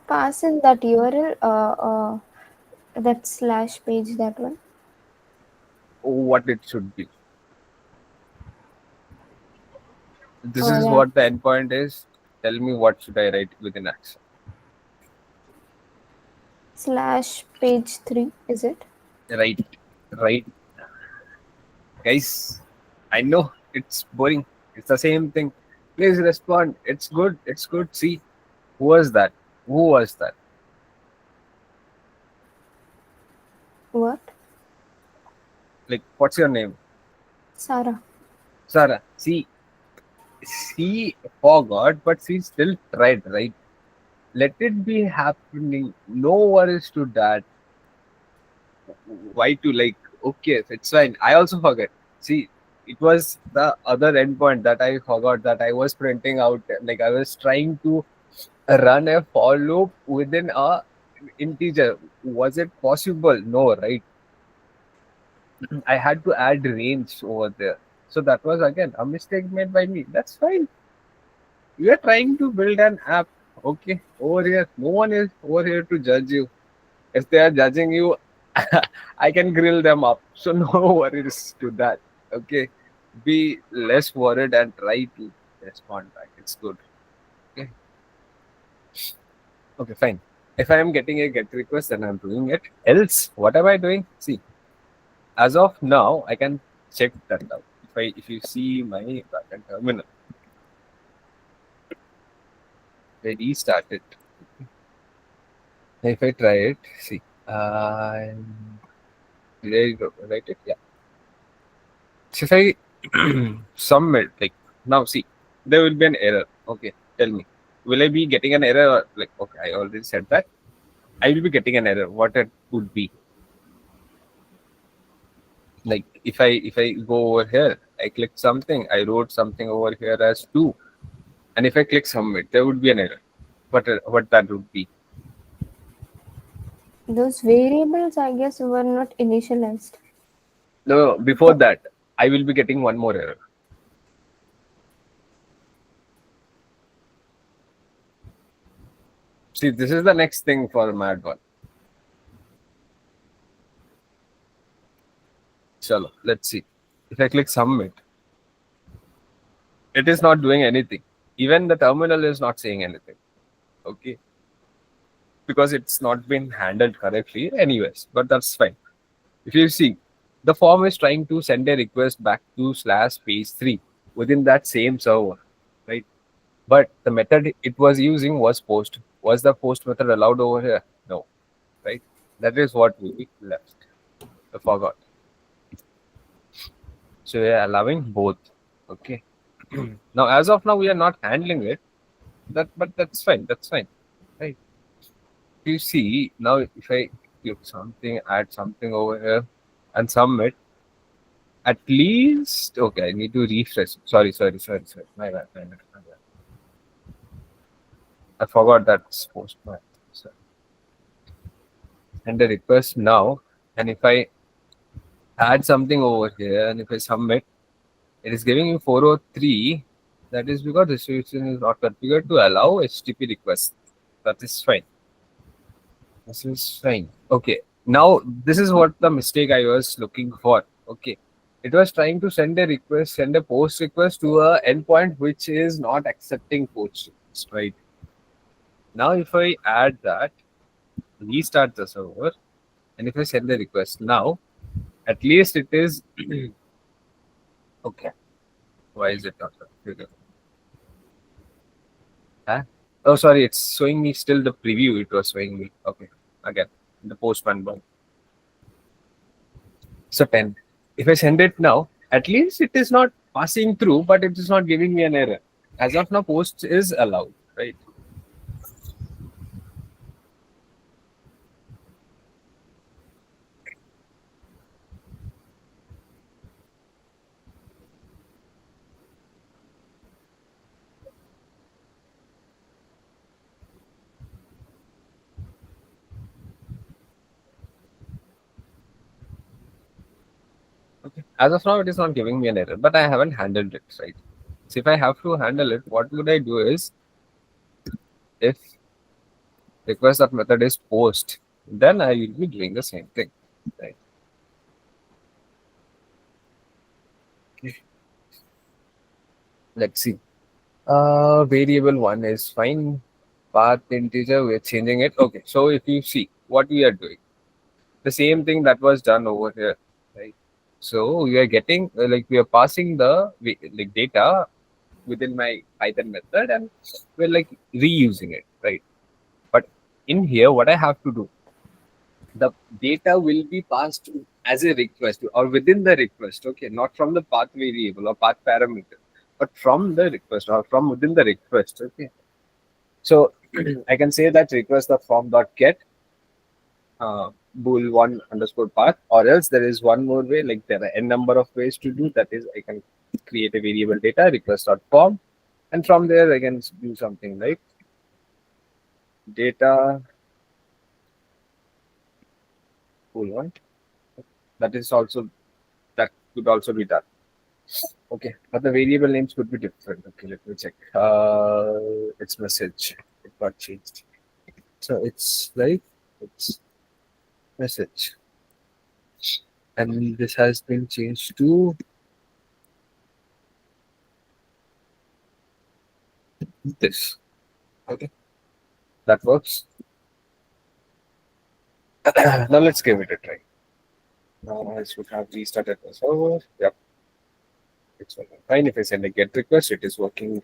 Pass in that URL, that slash page, that one. What it should be. This Oh, is yeah. what the endpoint is. Tell me what should I write within action. Slash page 3, is it? Right, right, guys. I know it's boring. It's the same thing. Please respond. It's good. It's good. See, who was that? Who was that? What? Like, what's your name? Sarah. Sarah. See, she forgot, but she still tried, right? Let it be happening. No worries to that. Why to like, okay, it's fine. I also forget. See, it was the other endpoint that I forgot that I was printing out. Like, I was trying to run a for loop within a integer. Was it possible? No, right? I had to add range over there. So that was again a mistake made by me. That's fine. You are trying to build an app. Okay, over here, no one is over here to judge you. If they are judging you, I can grill them up. So no worries to that. Okay, be less worried and try to respond back. It's good. Okay, okay, fine. If I am getting a get request, then I'm doing it. Else, what am I doing? See, as of now, I can check that out. If you see my backend terminal, I restart it. If I try it, see, did I write it? Yeah. So if I submit, like now, see, there will be an error. Okay, tell me, will I be getting an error? Or, like, okay, I already said that I will be getting an error. What it would be? Like if I go over here, I click something, I wrote something over here as 2, and if I click submit, there would be an error. What that would be? Those variables, I guess, were not initialized. No, before that, I will be getting one more error. See, this is the next thing for MAD1. Chalo, let's see. If I click submit, it is not doing anything. Even the terminal is not saying anything. Okay, because it's not been handled correctly, anyways. But that's fine. If you see, the form is trying to send a request back to slash page 3 within that same server, right? But the method it was using was post. Was the post method allowed over here? No, right? That is what we left. I forgot. So we are allowing both. Okay. Now, as of now, we are not handling it. But that's fine. That's fine, right? You see now, if I click something, add something over here, and submit, at least okay. I need to refresh. Sorry. My bad. I forgot that's postman. So, and the request now, and if I add something over here, and if I submit, it is giving you 403. That is because distribution is not configured to allow HTTP requests. That is fine. This is fine. Okay. Now, this is what the mistake I was looking for. Okay. It was trying to send a request, send a post request to a endpoint which is not accepting post requests, right? Now, if I add that, restart the server, and if I send the request now, at least it is okay. Why is it not configured? Huh? Oh, sorry, it's showing me still the preview. It was showing me. Okay, again, the postman bug. So 10. If I send it now, at least it is not passing through, but it is not giving me an error. As of now, post is allowed, right? Okay. As of now, it is not giving me an error, but I haven't handled it, right? So if I have to handle it, what would I do is if request that method is post, then I will be doing the same thing, right? Okay. Let's see. Variable one is fine. Path integer, we're changing it. Okay, so if you see what we are doing, the same thing that was done over here, right? So we are getting like we are passing the like data within my Python method, and we're like reusing it, right? But in here, what I have to do, the data will be passed as a request or within the request, okay, not from the path variable or path parameter, but from the request or from within the request, okay. So I can say that request the form dot get bool one underscore path, or else there is one more way, like there are n number of ways to do that. Is I can create a variable data request dot form, and from there I can do something like data bool one. That is also that could also be done. Okay, but the variable names could be different. Okay, let me check. It's message. It got changed. So it's like it's message, and this has been changed to this. Okay, that works. Now let's give it a try. Now I should have restarted the server. Yep, it's working fine. If I send a get request, it is working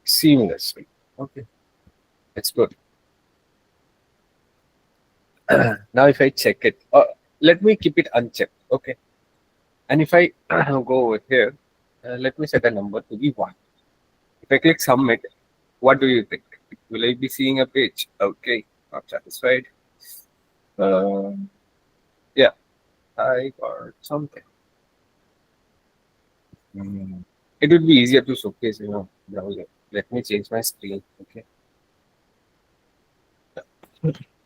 seamlessly. Okay, it's good. Now if I check it, let me keep it unchecked. Okay, and if I go over here, let me set a number to be 1. If I click submit, what do you think? Will I be seeing a page? Okay, not satisfied. Yeah, I got something. It would be easier to showcase, browser. Let me change my screen. Okay.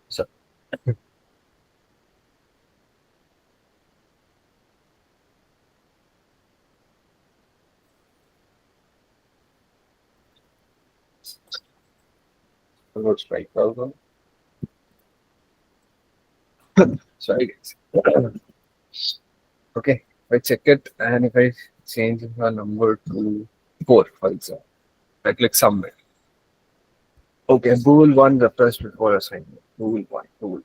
So looks right browser. Sorry guys. Okay, if I check it and if I change the number to 4, for example, I click submit. Okay, bool 1 refreshed before assignment. Bool 1, bool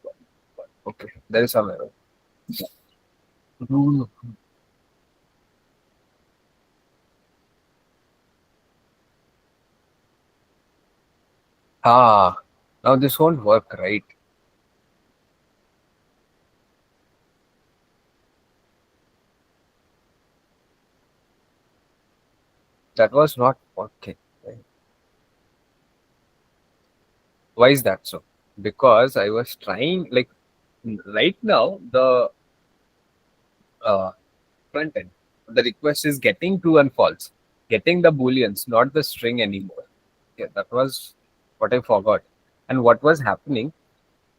1. Okay, there is some error. Bool. Ah, now this won't work, right? That was not working. Right? Why is that so? Because I was trying, like, right now, the front end, the request is getting true and false, getting the booleans, not the string anymore. Yeah, that was what I forgot. And what was happening,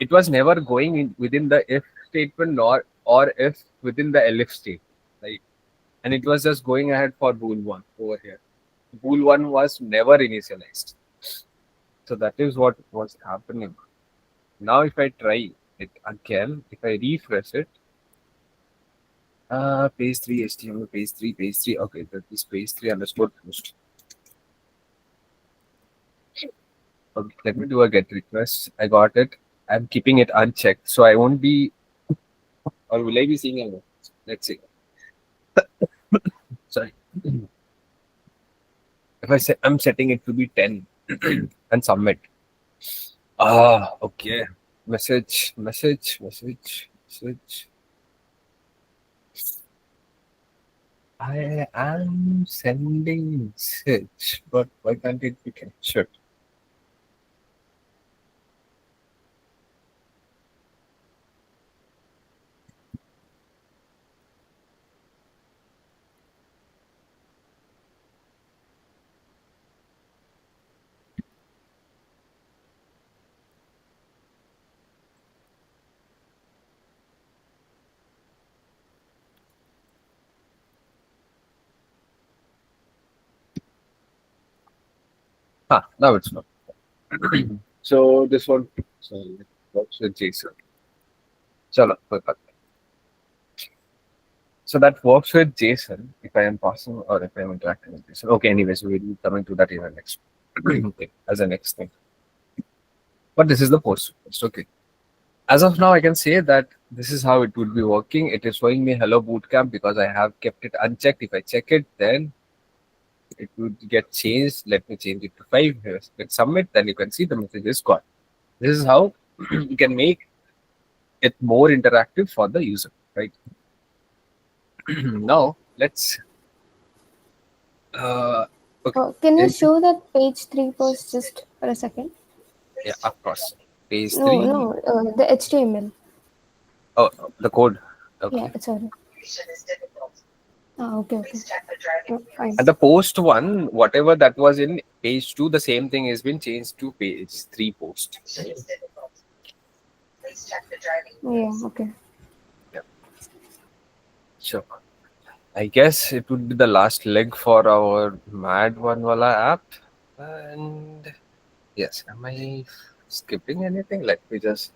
it was never going in within the if statement nor or if within the elif state, right? And it was just going ahead for bool 1 over here. Bool 1 was never initialized. So that is what was happening. Now if I try it again, if I refresh it, page 3 HTML, page 3, page 3. Okay, that is page 3 underscore post. Okay, let me do a get request. I got it. I'm keeping it unchecked, so I won't be, or will I be seeing a? Let's see. Sorry. If I say I'm setting it to be 10 and submit. Okay. Message. I am sending message, but why can't it be captured? Now it's not. So this one, so what's the JSON? Chalo, perfect. So that works with JSON if I am passing or if I am interacting with JSON. Okay, anyways, we'll be coming to that in the next thing, as a next thing. But this is the post request. Okay. As of now, I can say that this is how it would be working. It is showing me hello bootcamp because I have kept it unchecked. If I check it, then it would get changed. Let me change it to 5. Click submit, then you can see the message is gone. This is how you can make it more interactive for the user, right? Now let's okay. Can you Anything? show that page 3 post just for a second? Yeah, of course. Page No, 3. no, the HTML. Oh, the code. Yeah, Okay. sorry. Okay. Fine. And the post one, whatever that was in page 2, the same thing has been changed to page 3 post. Yeah, okay. Yeah. Sure. I guess it would be the last leg for our MAD1 wala app. And yes, am I skipping anything? Let me just.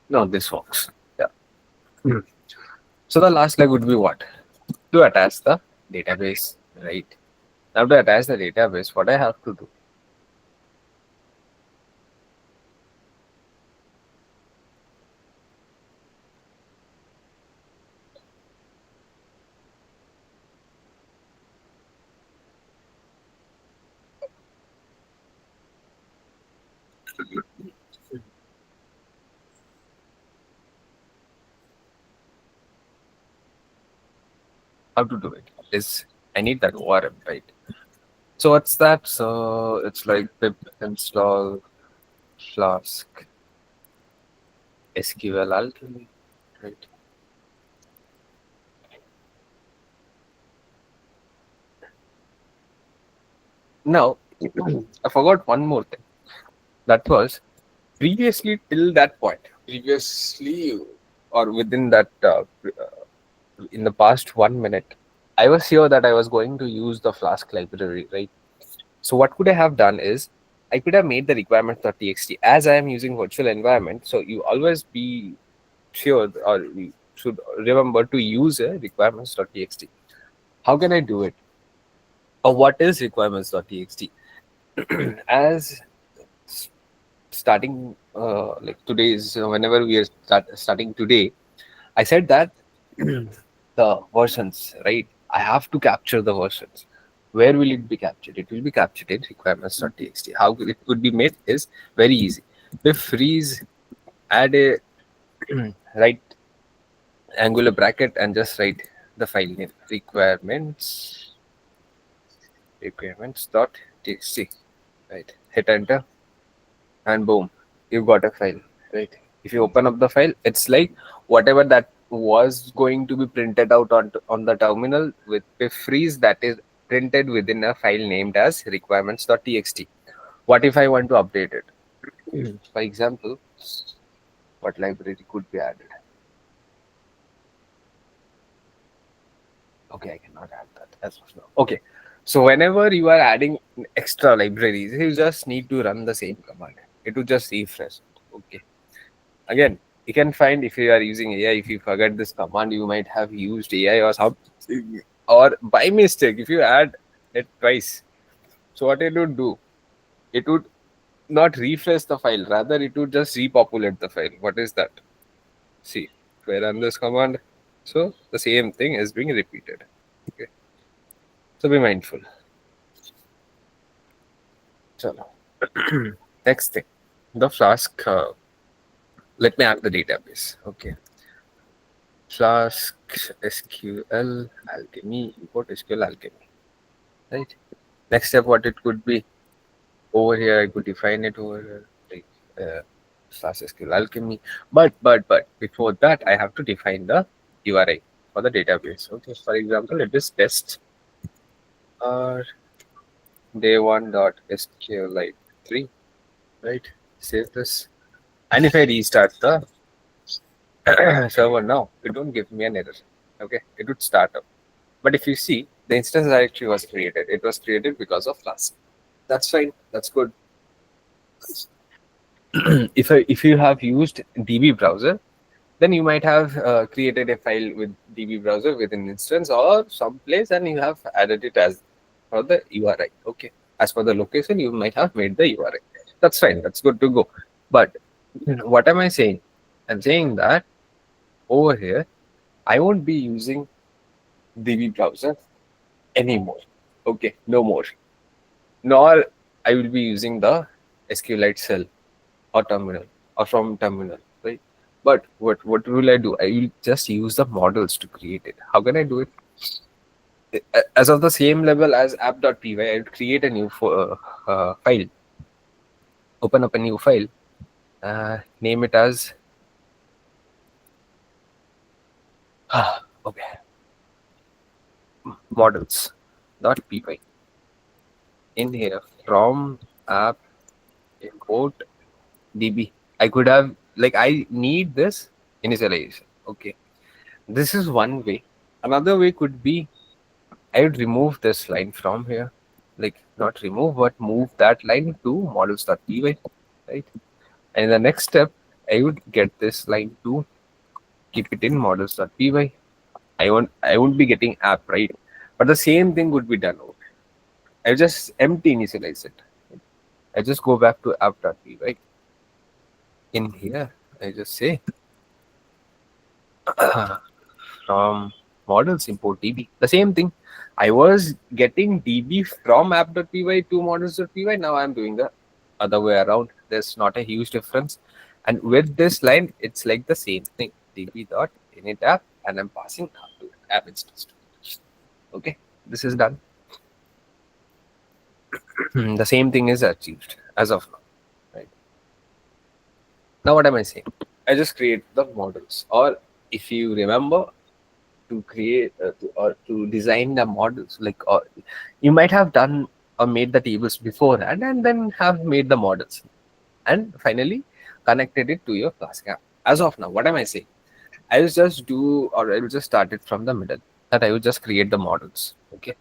No, this works. Yeah. So the last leg would be what? To attach the database, right? Now to attach the database, what I have to do? How to do it is I need that ORM, right? So what's that? So it's like pip install flask SQL alchemy, right? Now I forgot one more thing. That was previously till that point. Previously or within that in the past 1 minute, I was sure that I was going to use the Flask library, right? So what could I have done is I could have made the requirements.txt as I am using virtual environment. So you always be sure or you should remember to use a requirements.txt. How can I do it? Or what is requirements.txt? As starting like today's whenever we are starting today, I said that the versions, right? I have to capture the versions. Where will it be captured? It will be captured in requirements.txt. How it could be made is very easy. If freeze, add a right angular bracket and just write the file name requirements.txt, right? Hit enter and boom, you've got a file, right? If you open up the file, it's like whatever that was going to be printed out on the terminal with pip freeze, that is printed within a file named as requirements.txt. What if I want to update it? For example, what library could be added? Okay, I cannot add that as of now. Okay, so whenever you are adding extra libraries, you just need to run the same command. It will just refresh. Okay. Again, you can find if you are using AI, if you forget this command, you might have used AI or something, or by mistake, if you add it twice. So what it would do, it would not refresh the file, rather it would just repopulate the file. What is that? See, if I run this command, so the same thing is being repeated. Okay. So be mindful. Chalo. Next thing, the Flask. Let me add the database. Okay. Flask SQL Alchemy, import SQL Alchemy. Right. Next step, what it could be over here, I could define it over here, like Flask SQL Alchemy. But before that, I have to define the URI for the database. Okay. For example, it is test or day1.sqlite3. Right. Save this. And if I restart the server now, it won't give me an error. Okay. It would start up. But if you see, the instance directory was created. It was created because of class. That's fine. That's good. If you have used DB browser, then you might have created a file with DB browser with an instance or someplace, and you have added it as for the URI. Okay, as for the location, you might have made the URI. That's fine. That's good to go. But what am I saying? I'm saying that over here, I won't be using DB browser anymore. Okay, no more. Nor I will be using the SQLite cell or terminal or from terminal, right? But what will I do? I will just use the models to create it. How can I do it? As of the same level as app.py, I will create a new file, open up a new file, name it as okay, models.py. In here from app import db. I could have, like, I need this initialization. Okay, this is one way. Another way could be I would remove this line from here, like not remove, but move that line to models.py, right? And the next step, I would get this line to keep it in models.py. I won't be getting app, right? But the same thing would be done over. I just empty initialize it. I just go back to app.py, right? In here, I just say from models import db. The same thing. I was getting db from app.py to models.py. Now I'm doing the other way around. There's not a huge difference. And with this line, it's like the same thing. db dot init app, and I'm passing app to app instance. Okay, this is done. The same thing is achieved as of now. Right. Now what am I saying? I just create the models. Or if you remember, to create to design the models, like, or you might have done or made the tables beforehand and then have made the models and finally connected it to your Flask app. As of now, what am I saying? I will just do, or I will just start it from the middle, that I will just create the models. Okay,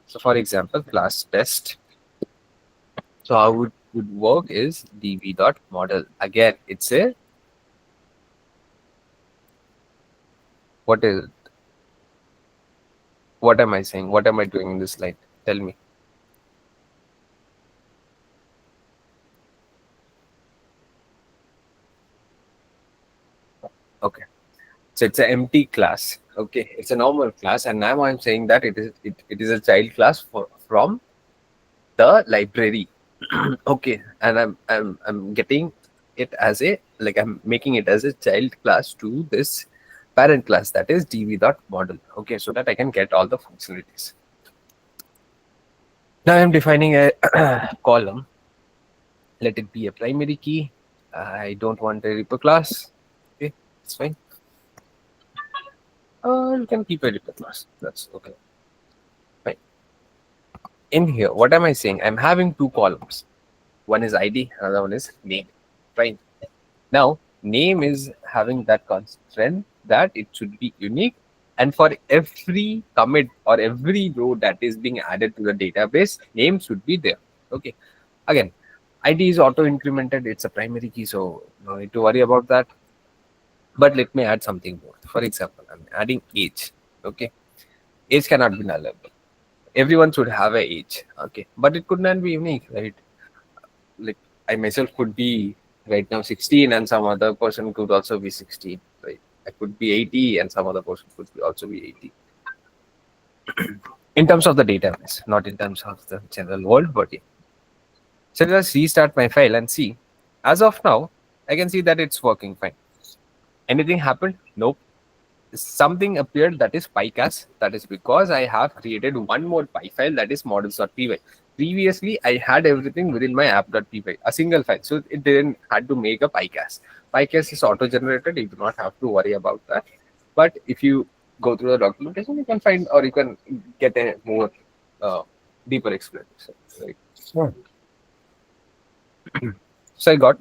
so for example, class test. So how would work is db.model. Again, it's a, what is it? What am I saying? What am I doing in this slide? Tell me. Okay, so it's an empty class. Okay, it's a normal class, and now I'm saying that it is a child class from the library. Okay, and I'm getting it as a, like, I'm making it as a child class to this parent class, that is db.model. Okay, so that I can get all the functionalities. Now I'm defining a column. Let it be a primary key. I don't want a repo class. Okay, it's fine. You can keep a repo class. That's okay. Fine. In here, what am I saying? I'm having two columns. One is ID, another one is name. Fine. Now, name is having that constraint that it should be unique, and for every commit or every row that is being added to the database, name should be there. Okay. Again, ID is auto incremented. It's a primary key, so no need to worry about that. But let me add something more. For example, I'm adding age. Okay, age cannot be nullable. Everyone should have a age. Okay, but it could not be unique, right? Like, I myself could be right now 16, and some other person could also be 16. Right? I could be 80, and some other person could also be 80. In terms of the database, not in terms of the general world, but yeah. So let's restart my file and see. As of now, I can see that it's working fine. Anything happened? Nope. Something appeared, that is PyCast. That is because I have created one more Py file, that is models.py. Previously, I had everything within my app.py, a single file. So it didn't had to make a PyCast. PyCast is auto-generated. You do not have to worry about that. But if you go through the documentation, you can find, or you can get a more deeper explanation. Right? Sure. So I got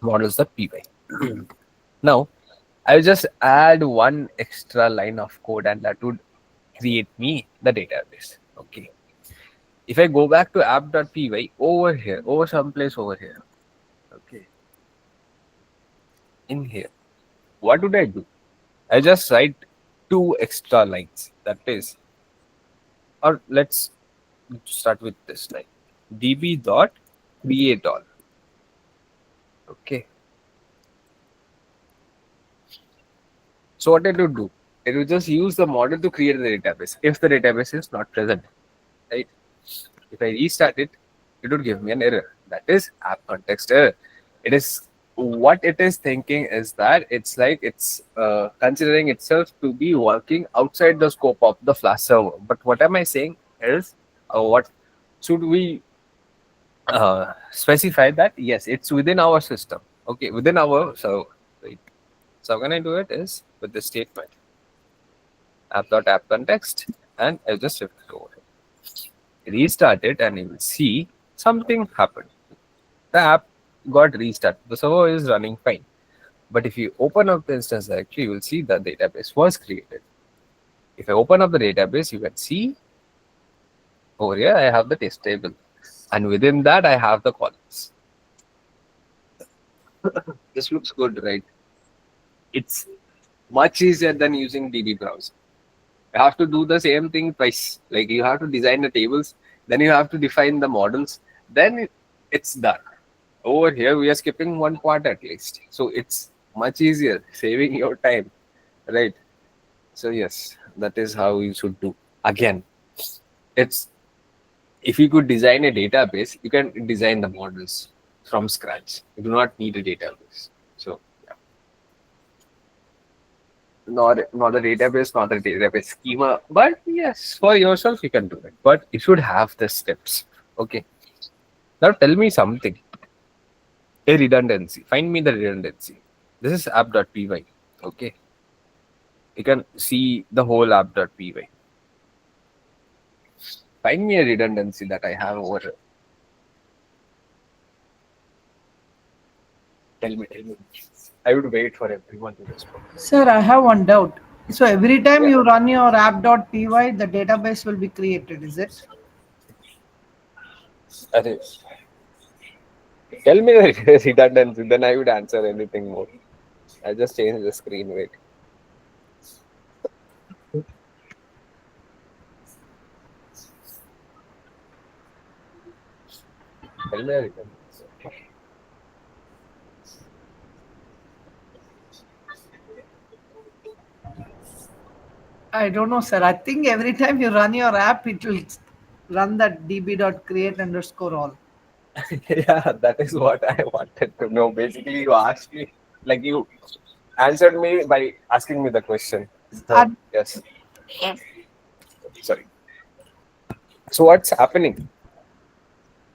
models.py. Now, I'll just add one extra line of code, and that would create me the database. Okay. If I go back to app.py over here, over someplace over here, okay, in here, what would I do? I just write two extra lines. That is, or let's start with this line, db dot create all. Okay. So what it would do? It will just use the model to create the database if the database is not present, right? If I restart it, it would give me an error. That is app context error. It is what it is thinking is that it's like it's considering itself to be working outside the scope of the Flash server. But what am I saying is, what should we specify that? Yes, it's within our system. Okay, within our server. Right. So how can I do it is with the statement app.app context, and I'll just shift it over. Restart it, and you will see something happened. The app got restarted. The server is running fine. But if you open up the instance directory, you will see the database was created. If I open up the database, you can see over here I have the test table, and within that I have the columns. This looks good, right? It's much easier than using DB browser. You have to do the same thing twice. Like you have to design the tables, then you have to define the models, then it's done. Over here, we are skipping one part at least. So it's much easier, saving your time, right? So yes, that is how you should do. Again, it's if you could design a database, you can design the models from scratch. You do not need a database. So not a database, not a database schema. But yes, for yourself you can do it. But you should have the steps. Okay. Now tell me something. A redundancy. Find me the redundancy. This is app.py. Okay. You can see the whole app.py. Find me a redundancy that I have over here. Tell me. I would wait for everyone to respond. Sir, I have one doubt. So every time Yeah. you run your app.py, the database will be created, is it? That is. Tell me the redundancy, then I would answer anything more. I just changed the screen. Wait. Tell me the redundancy. I don't know, sir. I think every time you run your app, it will run that db.create underscore all. Yeah, that is what I wanted to know. Basically, you asked me, like you answered me by asking me the question. So, yes. Sorry. So what's happening?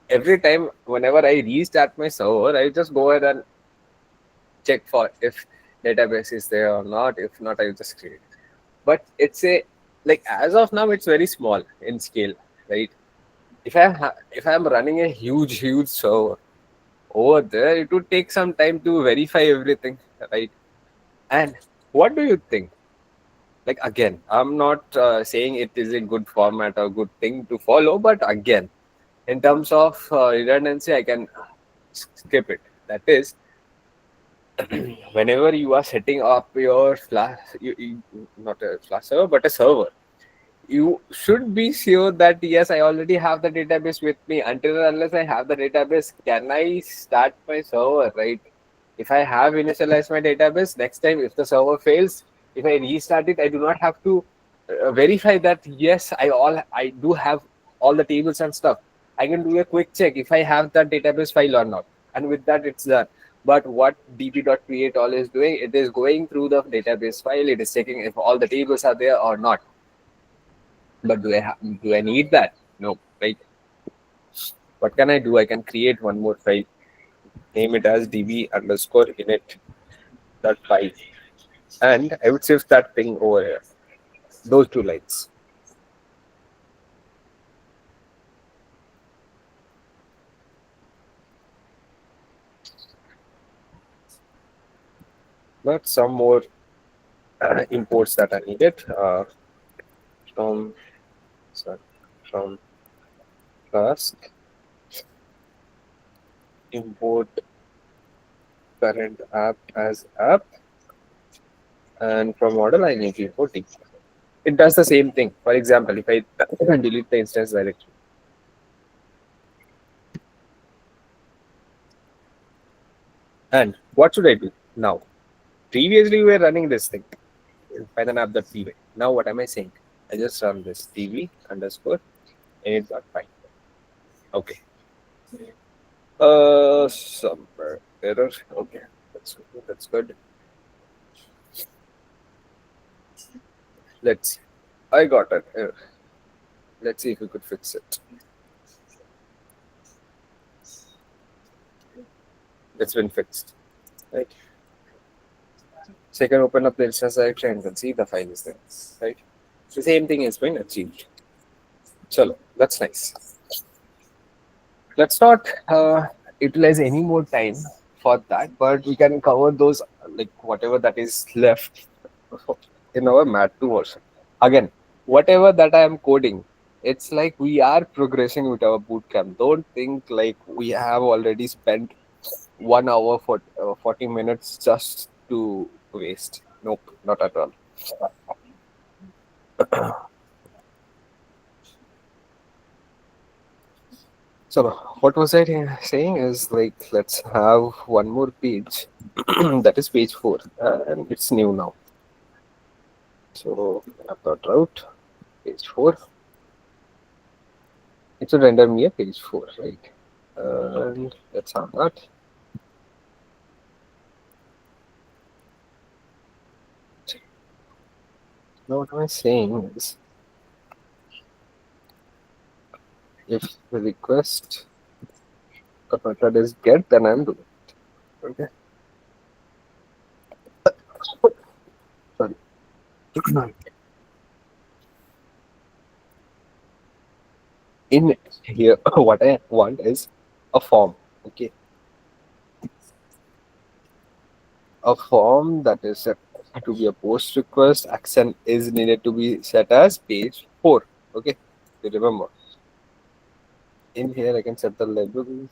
Every time, whenever I restart my server, I just go ahead and check for if database is there or not. If not, I just create. But it's a like as of now, it's very small in scale, right? If I'm running a huge server over there, it would take some time to verify everything, right? And what do you think? Like again, I'm not saying it is a good format or good thing to follow, but again, in terms of redundancy, I can skip it. That is, whenever you are setting up your flash, not a flash server, but a server, you should be sure that yes, I already have the database with me. Until and unless I have the database, can I start my server, right? If I have initialized my database, next time if the server fails, if I restart it, I do not have to verify that yes, I do have all the tables and stuff. I can do a quick check if I have that database file or not, and with that it's done. But what db.create all is doing, it is going through the database file. It is checking if all the tables are there or not. But do I need that? No, right? What can I do? I can create one more file, name it as db underscore init.py, and I would shift that thing over here. Those two lines. But some more imports that are needed. from sorry, from Flask, import current app as app, and from model I need to import deep. It does the same thing. For example, if I delete the instance directory, and what should I do now? Previously, we were running this thing, Python app.py. Now, what am I saying? I just run this db underscore and it got fine. Okay. Some error. Okay, that's good. That's good. Let's see. I got an error. Let's see if we could fix it. It's been fixed, right? So you can open up the instance directory and you can see the file is there, right? The same thing has been achieved. Chalo, that's nice. Let's not utilize any more time for that, but we can cover those like whatever that is left in our MAD2 version. Again, whatever that I am coding, it's like we are progressing with our bootcamp. Don't think like we have already spent 1 hour for 40 minutes just to waste. Nope, not at all. So what was I saying is like let's have one more page that is page 4 and it's new now. So app route page 4. It should render me a page 4, right? And let's have that. Now what am I saying is if the request method is get, then I'm doing it. Okay. Sorry. In here, what I want is a form. Okay. A form that is set to be a post request action is needed to be set as page 4. Okay. You remember. In here, I can set the label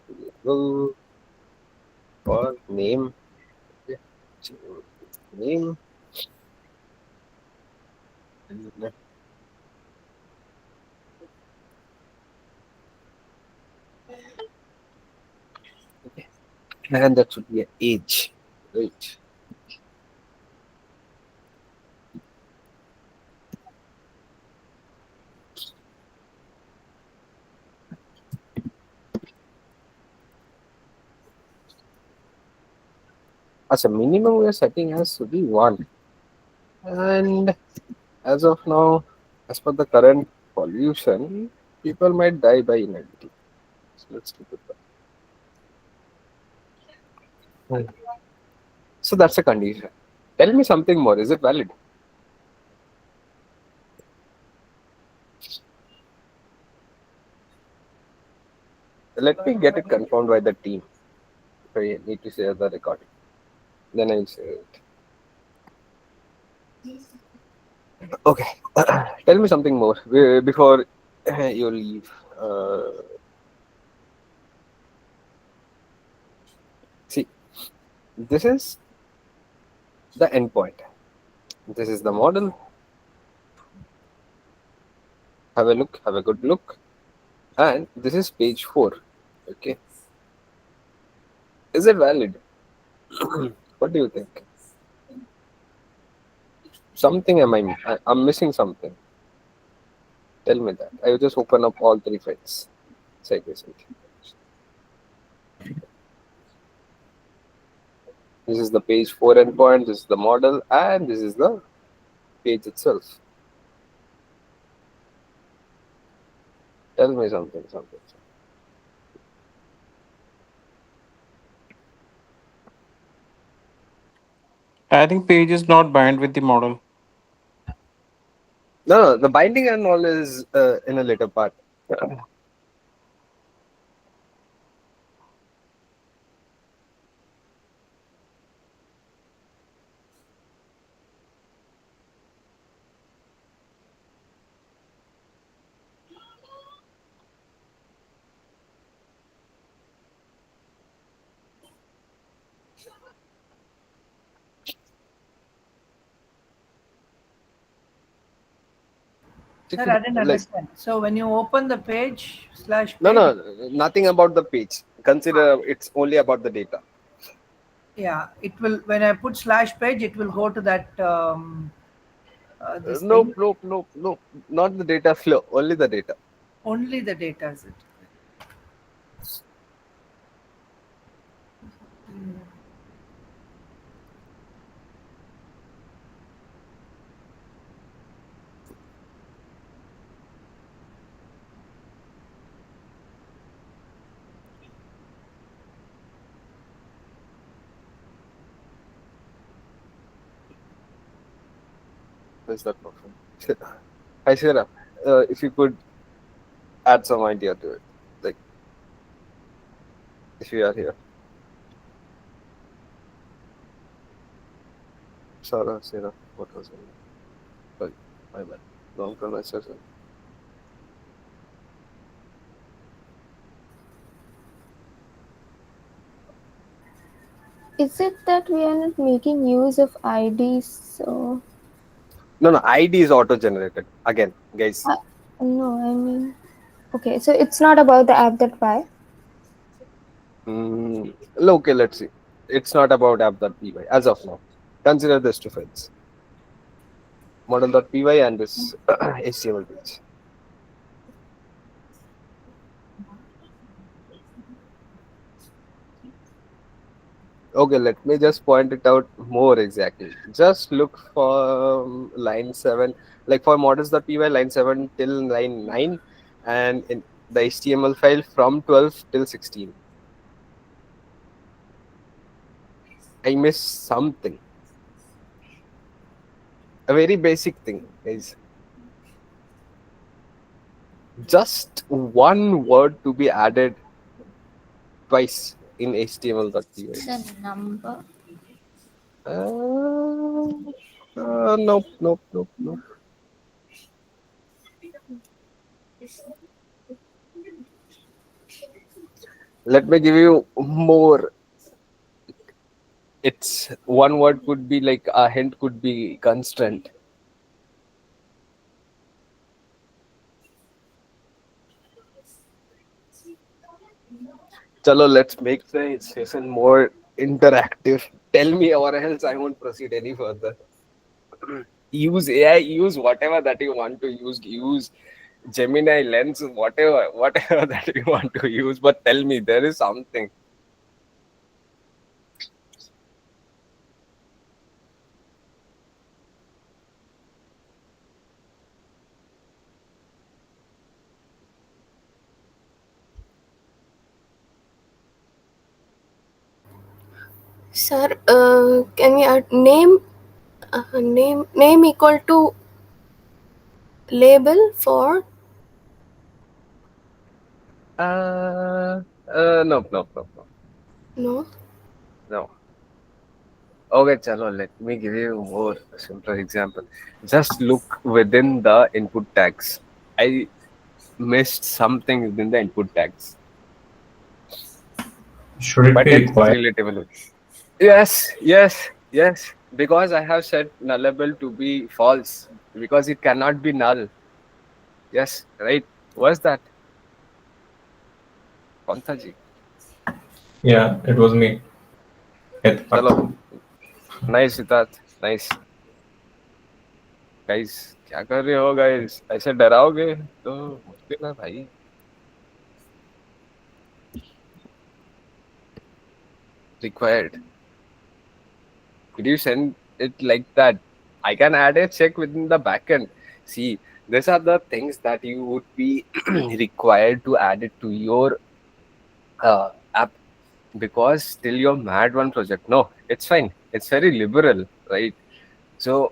or name. Okay. Name. Okay. And that should be an age. Right. As a minimum, we are setting as to be 1. And as of now, as per the current pollution, people might die by inability. So let's keep it that. So that's a condition. Tell me something more. Is it valid? Let me get it confirmed by the team. If I need to share the recording, then I'll share it. Okay. Tell me something more before you leave. See, this is the endpoint. This is the model. Have a look. Have a good look. And this is page 4. Okay. Is it valid? What do you think? Something I'm missing something. Tell me that. I will just open up all 3 files. Side by side. This is the page 4 endpoint, this is the model, and this is the page itself. Tell me something. I think page is not bind with the model. No, the binding and all is in a later part. Sir, I didn't understand. So when you open the page slash page, no, nothing about the page. Consider it's only about the data. yeah, it will. When I put slash page, it will go to that this Nope, thing. nope, nope, nope. Not the data flow. Only the data. Only the data is it. Is that perfect? Hi, Shira. If you could add some idea to it, like if you are here. Shira, what was it? Sorry, my bad. Wrong pronunciation. Is it that we are not making use of IDs? So, No, ID is auto-generated. Again, guys. no, I mean, okay, so it's not about the app that why. Okay, let's see. It's not about app.py as of now. Consider this two files. Model.py and this HTML page. Okay, let me just point it out more exactly. Just look for line 7, like for models.py, line 7 till line 9, and in the HTML file from 12 till 16. I missed something. A very basic thing is just one word to be added twice in HTML.py. It's a number. Nope, nope, nope, nope. Let me give you more. It's one word could be like a hint could be constraint. Chalo, let's make the session more interactive. Tell me or else I won't proceed any further. Use AI, use whatever that you want to use. Use Gemini lens, whatever that you want to use. But tell me, there is something. Sir, can we add name equal to label for? Nope, nope, nope, nope. No. No. Okay, chalo, let me give you more simpler example. Just look within the input tags. I missed something within the input tags, Should it but be it's required? relatable. Yes. Because I have set nullable to be false because it cannot be null. Yes, right. What's that? Panthaji. Yeah, it was me. Chalo. Nice, Siddharth. Nice. Guys क्या कर रहे हो guys ऐसे डराओगे तो मुश्किल है भाई required could you send it like that I can add a check within the backend see these are the things that you would be required to add it to your app because still your MAD1 project no it's fine it's very liberal right so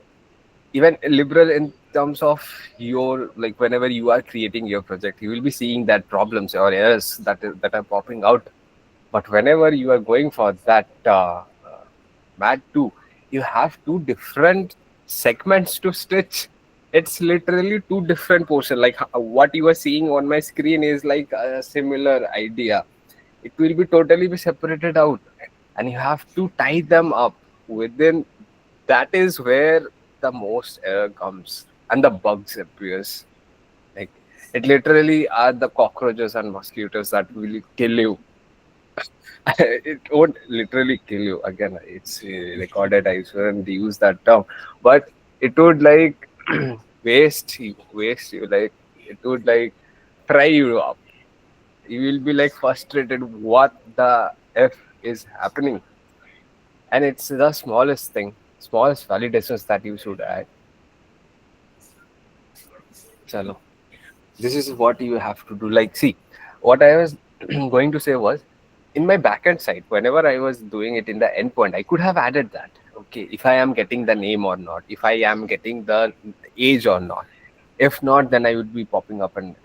even liberal in terms of your like whenever you are creating your project you will be seeing that problems or errors that are popping out but whenever you are going for that MAD2 you have two different segments to stitch it's literally two different portions like what you are seeing on my screen is like a similar idea it will be totally be separated out and you have to tie them up within that is where the most error comes and the bugs appears It literally are the cockroaches and mosquitoes that will kill you. It won't literally kill you. Again, it's recorded. I shouldn't use that term, but it would like waste you. Like it would like fry you up. You will be like frustrated. What the f is happening? And it's the smallest thing, smallest validations that you should add. Chalo. This is what you have to do. Like, see, what I was going to say was, in my backend side, whenever I was doing it in the endpoint, I could have added that. Okay, if I am getting the name or not, if I am getting the age or not. If not, then I would be popping up and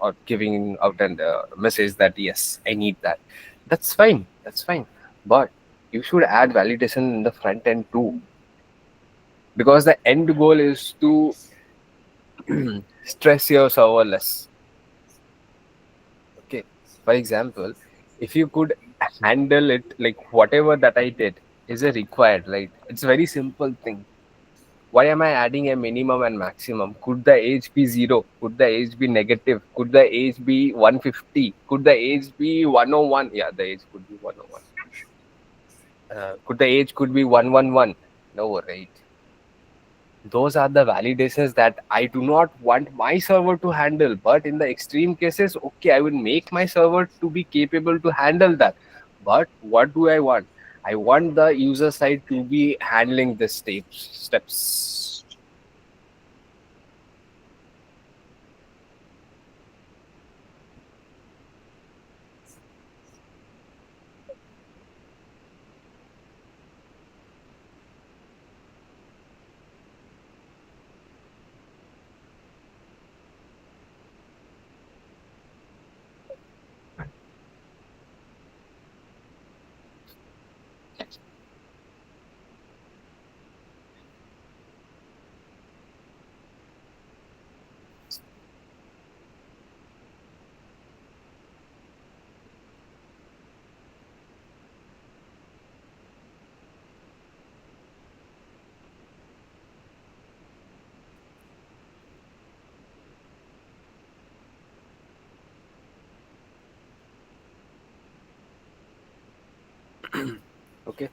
or giving out a message that yes, I need that. That's fine. That's fine. But you should add validation in the front end too, because the end goal is to stress your server less. Okay, for example, if you could handle it, like whatever that I did is a required, right? It's a very simple thing. Why am I adding a minimum and maximum? Could the age be 0? Could the age be negative? Could the age be 150? Could the age be 101? Yeah, the age could be 101. Could the age could be 111? No, right? Those are the validations that I do not want my server to handle. But in the extreme cases, okay, I will make my server to be capable to handle that. But what do I want? I want the user side to be handling the steps. Okay.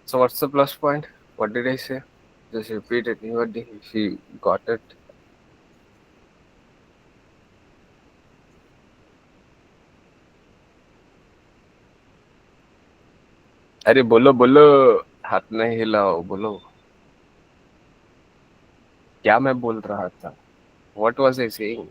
So what's the plus point? What did I say? Just repeat it. Anybody, if you got it. अरे बोलो बोलो, हाथ नहीं हिलाओ, बोलो क्या मैं बोल रहा था? What was I saying?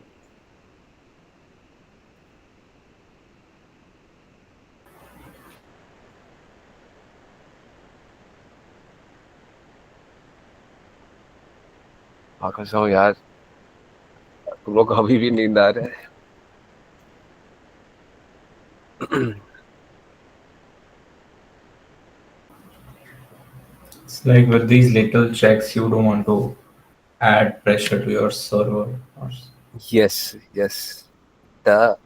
आकाश हो यार, तुम लोग को अभी भी नींद आ रहा है? It's like with these little checks, you don't want to add pressure to your server. Yes, yes. The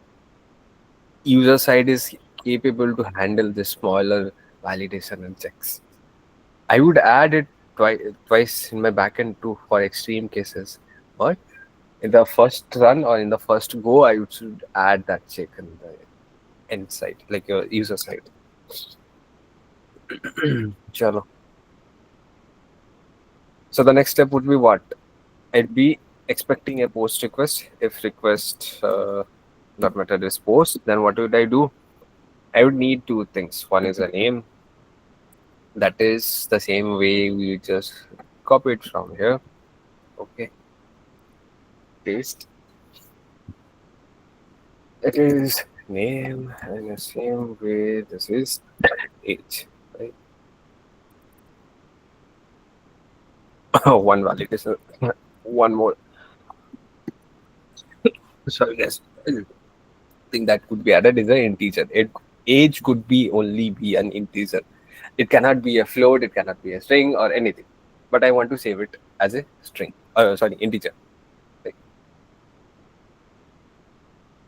user side is capable to handle the smaller validation and checks. I would add it twice in my backend too for extreme cases. But in the first run or in the first go, I should add that check in the end side, like your user side. Chalo. So the next step would be what? I'd be expecting a post request. If request not method is post, then what would I do? I would need two things. One is a name. That is the same way we just copy it from here. Okay. Paste. It is name and the same way this is age. Right? One validation. One more. Sorry guys. Thing that could be added is an integer. Age could be only be an integer. It cannot be a float, it cannot be a string or anything. But I want to save it as a string. Sorry, integer. Right.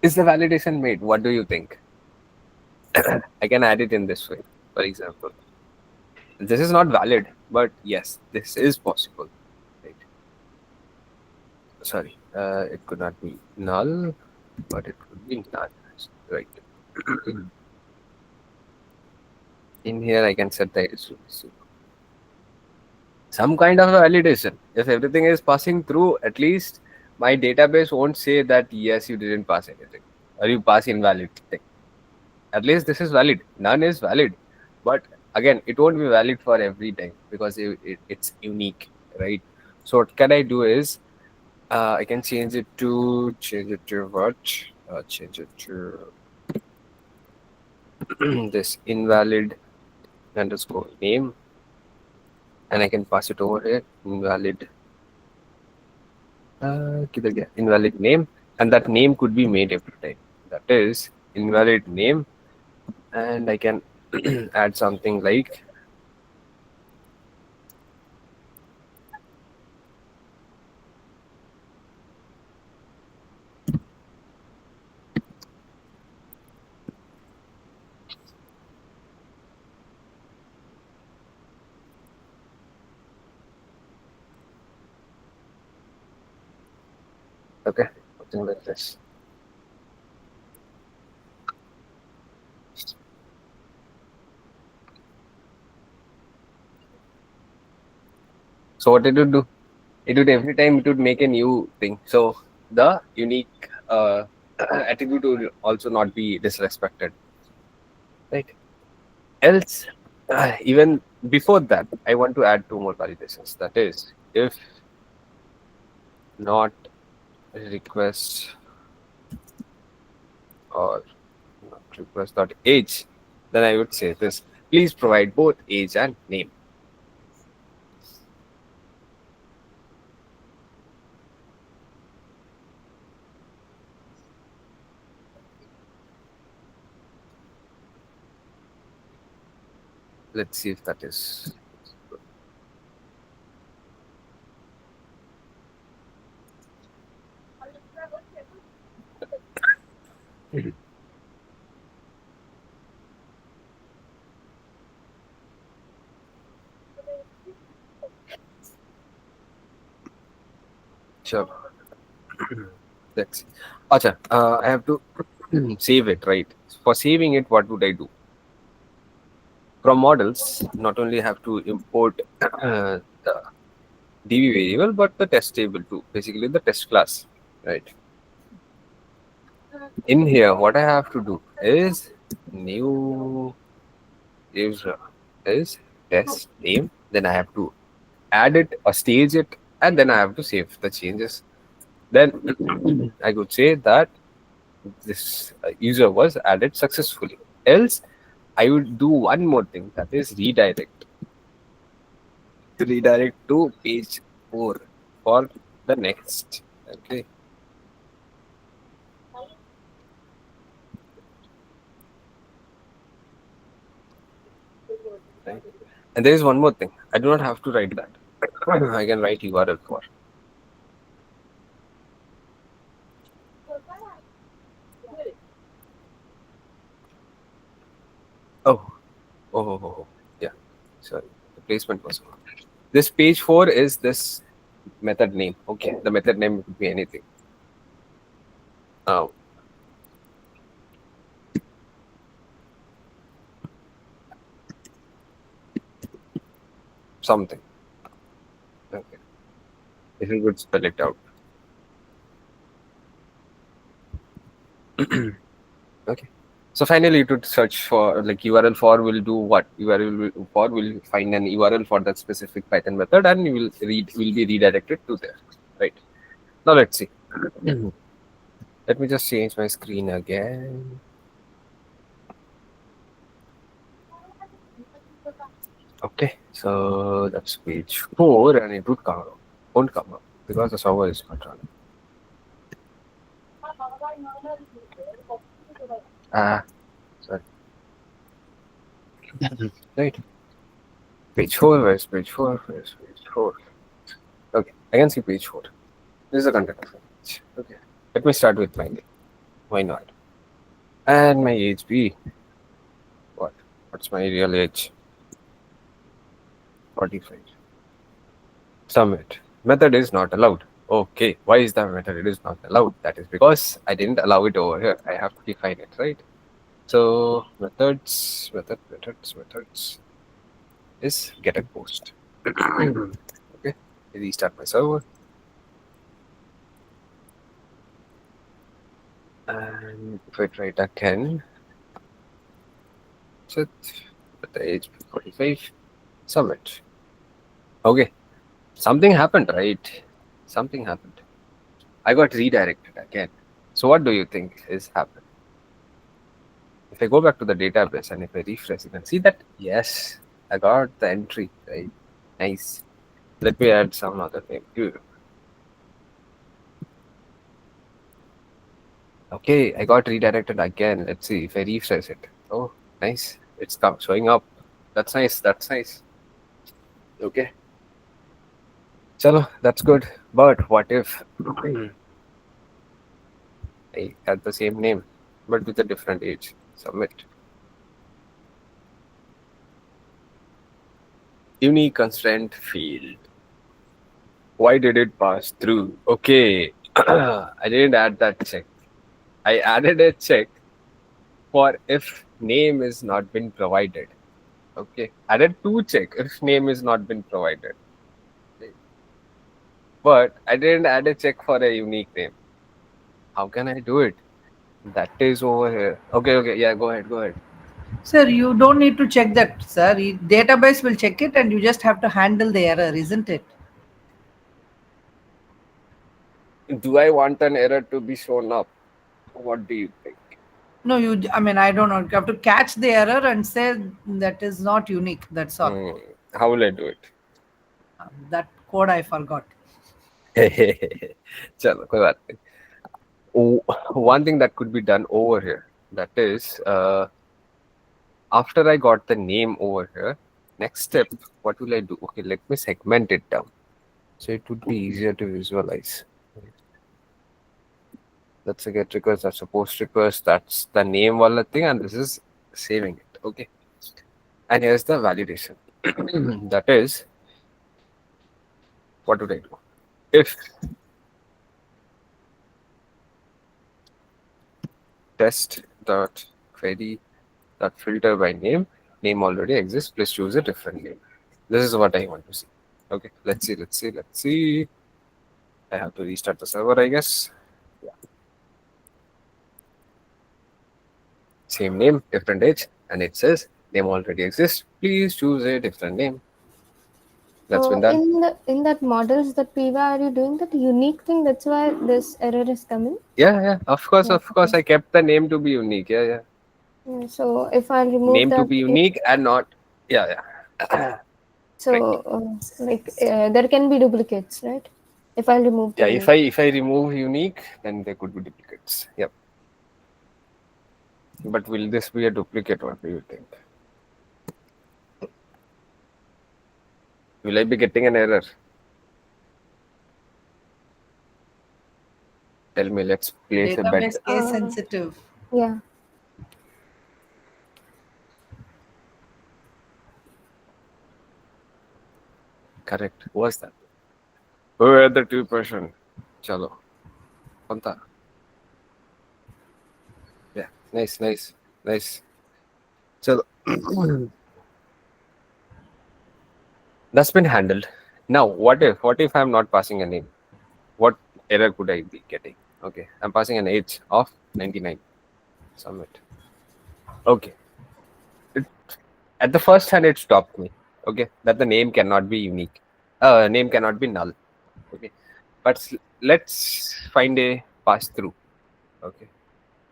Is the validation made? What do you think? I can add it in this way, for example. This is not valid, but yes, this is possible. Right. Sorry. It could not be null, but it could be null, right? In here, I can set the age to be 0. Some kind of a validation. If everything is passing through, at least my database won't say that yes, you didn't pass anything or you pass invalid thing. At least this is valid. None is valid, but again, it won't be valid for every time because it's unique, right? So what can I do is I can change it to what? Change it to this invalid underscore name, and I can pass it over here invalid. किधर गया? Invalid name, and that name could be made every time. That is invalid name, and I can add something like okay, something like this. So what it would do? It would every time it would make a new thing. So the unique attribute would also not be disrespected, right? Else, even before that, I want to add two more validations. That is, if not request or not request dot age, then I would say this: please provide both age and name. Let's see if that is. Sure. Let's see. Acha, I have to save it, right? For saving it, what would I do? From models, not only have to import the DB variable, but the test table too, basically the test class, right? In here, what I have to do is new user is test name, then I have to add it or stage it, and then I have to save the changes. Then I could say that this user was added successfully. Else, I would do one more thing, that is redirect to page 4 for the next. Okay. Right. And there is one more thing. I do not have to write that. I can write URL for. Oh, yeah. Sorry, the placement was wrong. This page 4 is this method name. Okay, the method name could be anything. Something. Okay. If you could spell it out. Okay. So finally, it would search for like URL for will do what? URL for will find an URL for that specific Python method, and you will be redirected to there. Right. Now let's see. Let me just change my screen again. Okay, so that's page 4, and it won't come up because the server is not running. Sorry. Right. Page 4, where's page 4? Where's page 4? Okay, I can see page 4. This is the content of the page. Okay, let me start with my name. Why not? And my age be what? What's my real age? 45. Submit. Method is not allowed. Okay, why is that method? It is not allowed. That is because I didn't allow it over here. I have to define it, right? So methods is get and post. Okay, restart my server. And if I try it again, set the age 45, submit. Okay, something happened, right? Something happened. I got redirected again. So what do you think is happened? If I go back to the database and if I refresh, you can see that yes, I got the entry, right? Nice. Let me add some other name too. Okay, I got redirected again. Let's see if I refresh it. Oh, nice. It's showing up. That's nice. That's nice. Okay. Chalo, that's good. But what if I had the same name but with a different age? Submit. Unique constraint field. Why did it pass through? Okay. I didn't add that check. I added a check for if name is not been provided. Okay. Added two check if name is not been provided. But I didn't add a check for a unique name. How can I do it? That is over here. Okay. Yeah, go ahead. Sir, you don't need to check that, sir. Database will check it and you just have to handle the error, isn't it? Do I want an error to be shown up? What do you think? No, I don't know. You have to catch the error and say that is not unique. That's all. How will I do it? That code I forgot. Chalo, koi baat nahi. One thing that could be done over here, that is, after I got the name over here, next step, what will I do? Okay, let me segment it down. So it would be easier to visualize. That's a get request, that's a post request, that's the name wala thing, and this is saving it. Okay. And here's the validation. That is, what would I do? If test.query.filter by name already exists, please choose a different name. This is what I want to see. Okay, let's see. I have to restart the server, I guess. Yeah. Same name, different age, and it says name already exists, please choose a different name. That's been done. In that models that PY, are you doing that unique thing? That's why this error is coming. Yeah. Of course. I kept the name to be unique. Yeah. So if I remove name that, to be unique and not. Yeah. So there can be duplicates, right? If I remove. Yeah. If I remove unique, then there could be duplicates. Yep. But will this be a duplicate? What do you think? Will I be getting an error? Tell me, let's place a bet. Database case sensitive. Yeah. Correct. Who was that? Who were the two person? Chalo. Panta. Yeah. Nice. Chalo. That's been handled. Now, what if I'm not passing a name? What error could I be getting? Okay, I'm passing an age of 99. Submit. Okay. At the first hand, it stopped me. Okay, that the name cannot be unique. Name cannot be null. Okay, but let's find a pass through. Okay.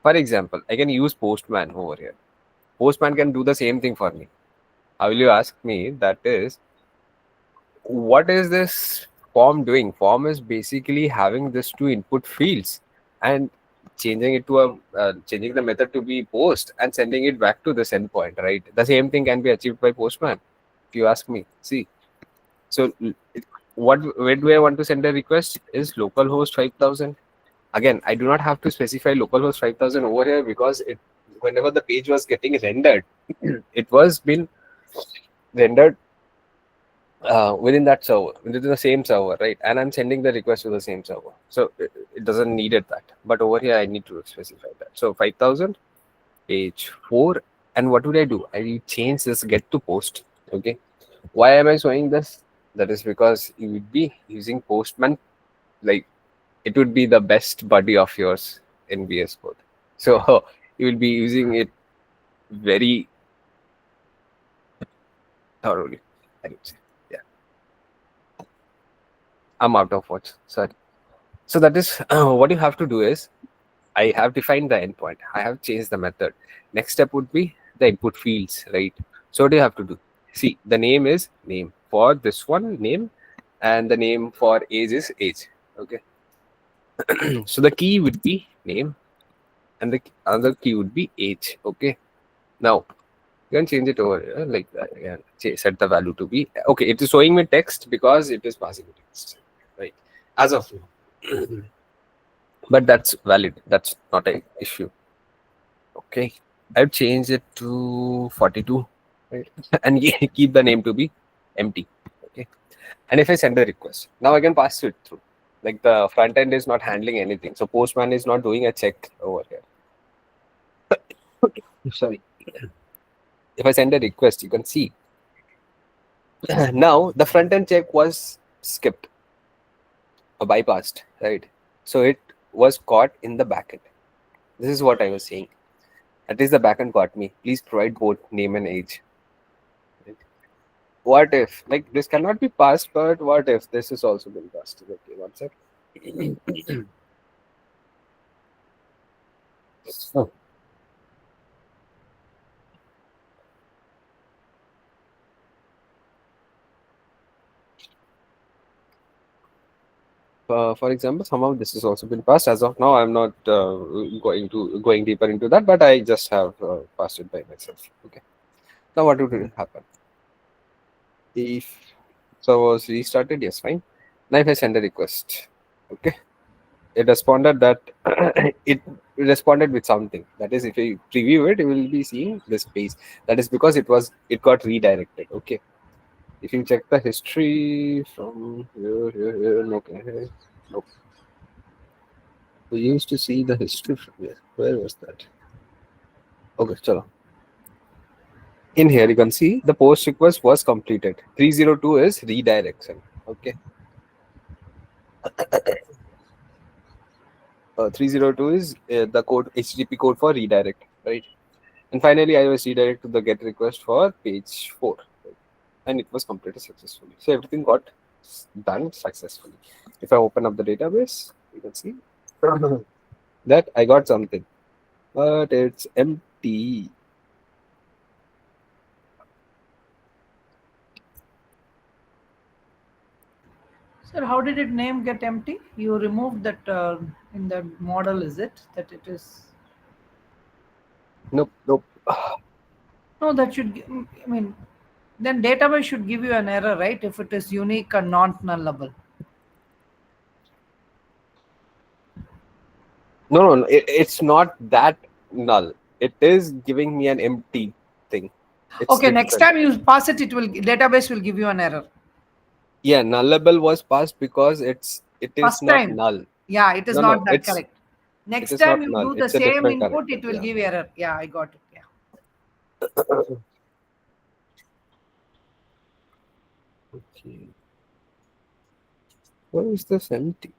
For example, I can use Postman over here. Postman can do the same thing for me. How will you ask me? That is, what is this form doing? Form is basically having this two input fields and changing it to changing the method to be post and sending it back to this endpoint, right? The same thing can be achieved by Postman, if you ask me. See, so where do I want to send a request is localhost 5000. Again, I do not have to specify localhost 5000 over here because whenever the page was getting rendered, it was been rendered within that server, within the same server, right? And I'm sending the request to the same server. So it doesn't need it that. But over here, I need to specify that. So 5,000, page 4. And what would I do? I will change this get to post. Okay. Why am I showing this? That is because you would be using Postman. Like, it would be the best buddy of yours in VS Code. So you will be using it very thoroughly, I would say. Yeah. I'm out of words. Sorry. So that is what you have to do is I have defined the endpoint. I have changed the method. Next step would be the input fields, right? So what do you have to do? See, the name is name for this one name, and the name for age is age. Okay. So the key would be name, and the other key would be age. Okay. Now you can change it over here like that. Yeah, set the value to be okay. It is showing me text because it is passing me text, right? As of now. But that's valid. That's not an issue. Okay, I've changed it to 42, right? And keep the name to be empty. Okay, and if I send a request, now I can pass it through. Like the front end is not handling anything, so Postman is not doing a check over here. Sorry. If I send a request, you can see now the front end check was skipped or bypassed, right? So it was caught in the backend. This is what I was saying. At least the backend got me. Please provide both name and age. Right? What if, like, this cannot be passed, but what if this is also been passed? Okay, one sec. Oh. For example, somehow this has also been passed. As of now, I'm not going deeper into that, but I just have passed it by myself. Okay. Now, what would happen if was restarted? Yes, fine. Now, if I send a request, okay, it responded that it responded with something. That is, if you preview it, you will be seeing this page. That is because it got redirected. Okay. If you check the history from here, okay, nope. We used to see the history from here. Where was that? Okay, chalo. In here, you can see the post request was completed. 302 is redirection. Okay. 302 is the code HTTP code for redirect, right? And finally, I was redirected to the get request for page 4, right? And it was completed successfully. So everything got done successfully. If I open up the database, you can see that I got something, but it's empty. Sir, how did it name get empty? You removed that in the model, is it? That it is. Nope, nope. No, that should, I mean, then database should give you an error, right? If it is unique and not nullable. No, it's not that null. It is giving me an empty thing. It's Okay, next different. time you pass it, database will give you an error. Yeah, nullable was passed because it is First not time. null. Yeah, it is No, not no, that correct. it Next is time not you null. do the It's a same different input, character. it will Yeah. give error. Yeah, I got it. Yeah. Okay. Why is this empty?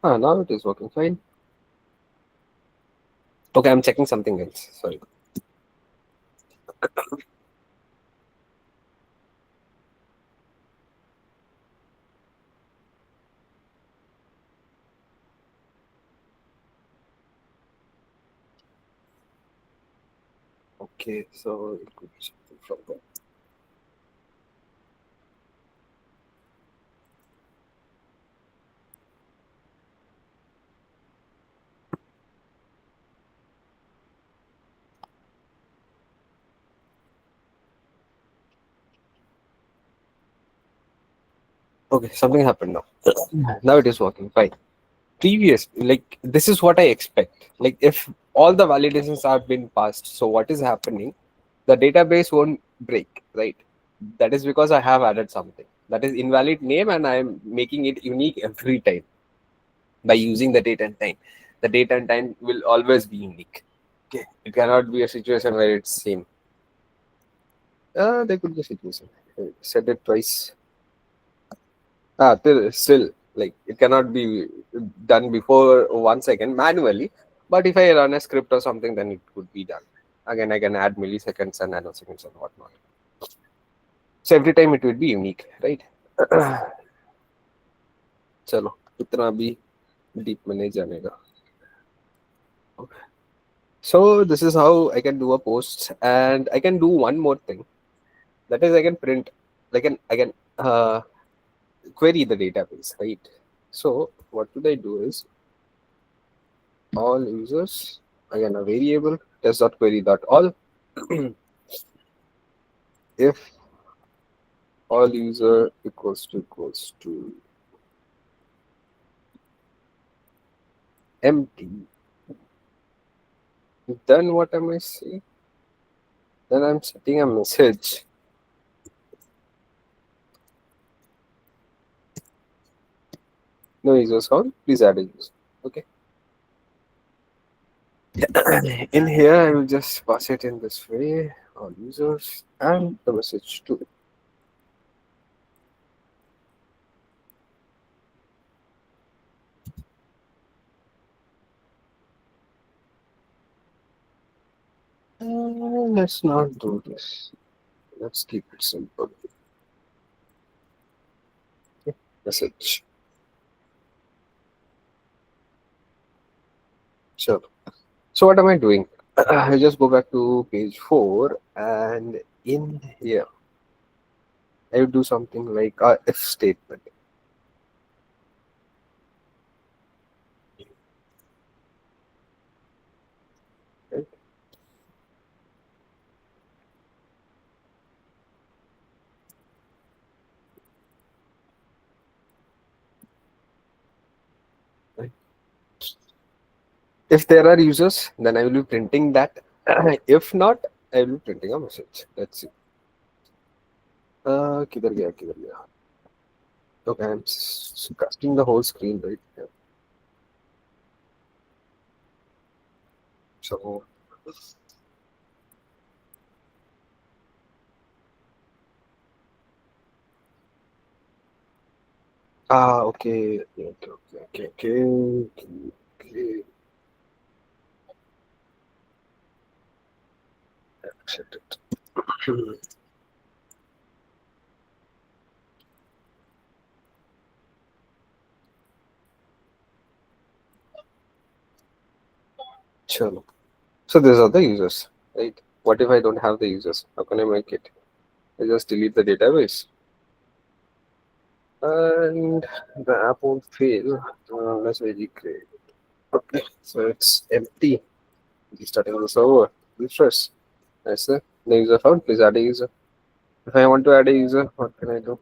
Ah, now it is working fine. Okay, I'm checking something else. Sorry. Okay, so it could be something from there. Okay, something happened now. Now it is working fine. Previous, like this is what I expect. Like if all the validations have been passed, so what is happening? The database won't break, right? That is because I have added something that is invalid name, and I am making it unique every time by using the date and time. The date and time will always be unique. Okay, it cannot be a situation where it's same. There could be a situation. I said it twice. Still, like it cannot be done before 1 second manually. But if I run a script or something, then it could be done. Again, I can add milliseconds and nanoseconds and whatnot. So every time it will be unique, right? चलो इतना भी deep में नहीं जाने का. So this is how I can do a post, and I can do one more thing. That is, I can print. I can query the database, right? So what would I do is all users, again a variable test.query.all. If all user equals to empty, then what am I saying? Then I'm setting a message. No users found, please add a user. Okay. In here, I will just pass it in this way, all users, and the message too. Let's not do this. Let's keep it simple. Okay. Message. Sure. So what am I doing? I just go back to page 4, and in here, I would do something like a if statement. Right? Right. If there are users, then I will be printing that. If not, I will be printing a message. Let's see. किधर गया? Okay, I'm casting the whole screen, right? Yeah. So okay. Okay. Accept it. Chalo. So these are the users, right? What if I don't have the users? How can I make it? I just delete the database, and the app won't fail unless I recreate. Okay, so it's empty. Restarting the server. Refresh. That's it. The user found. Please add a user. If I want to add a user, what can I do?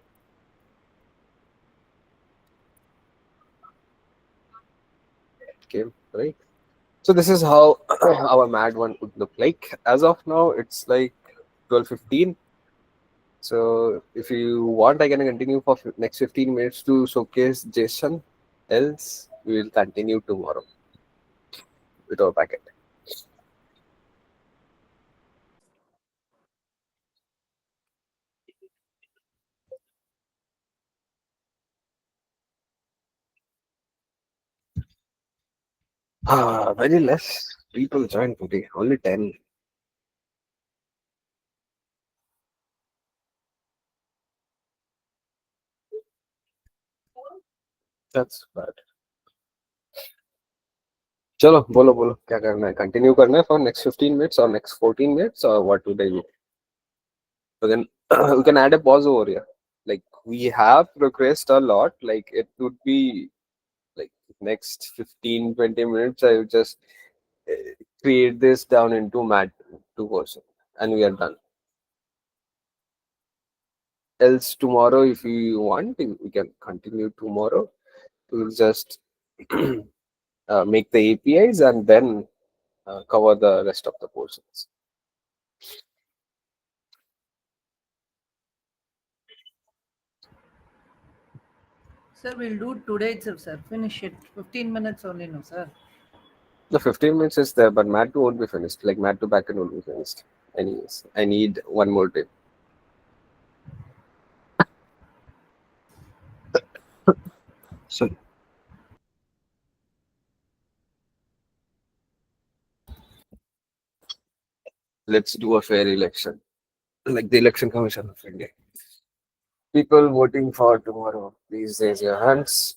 Okay, right. So this is how our MAD1 would look like. As of now, it's like 12:15. So if you want, I can continue for next 15 minutes to showcase JSON. Else, we will continue tomorrow with our packet. Very less people joined today. Only 10. That's bad. चलो बोलो बोलो क्या करना है continue करना है for next 15 minutes or next 14 minutes or what would I do? So then we can add a pause over here. Like we have progressed a lot. Like it would be like next 15-20 minutes. I would just create this down into MAD2 version, and we are done. Else tomorrow, if you want, we can continue tomorrow. We'll just make the APIs and then cover the rest of the portions. Sir, we'll do today itself, sir. Finish it. 15 minutes only, no, sir. The 15 minutes is there, but MAD2 won't be finished. Like MAD2 backend won't be finished. Anyways, I need one more day. Sorry. Let's do a fair election, like the Election Commission of India. People voting for tomorrow, please raise your hands.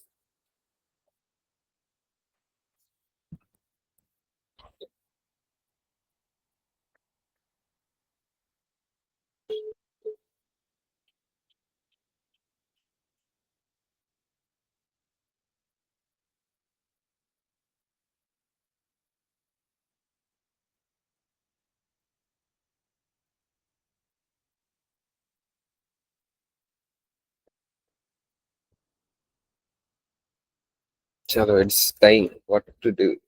Chalo, it's time. What to do?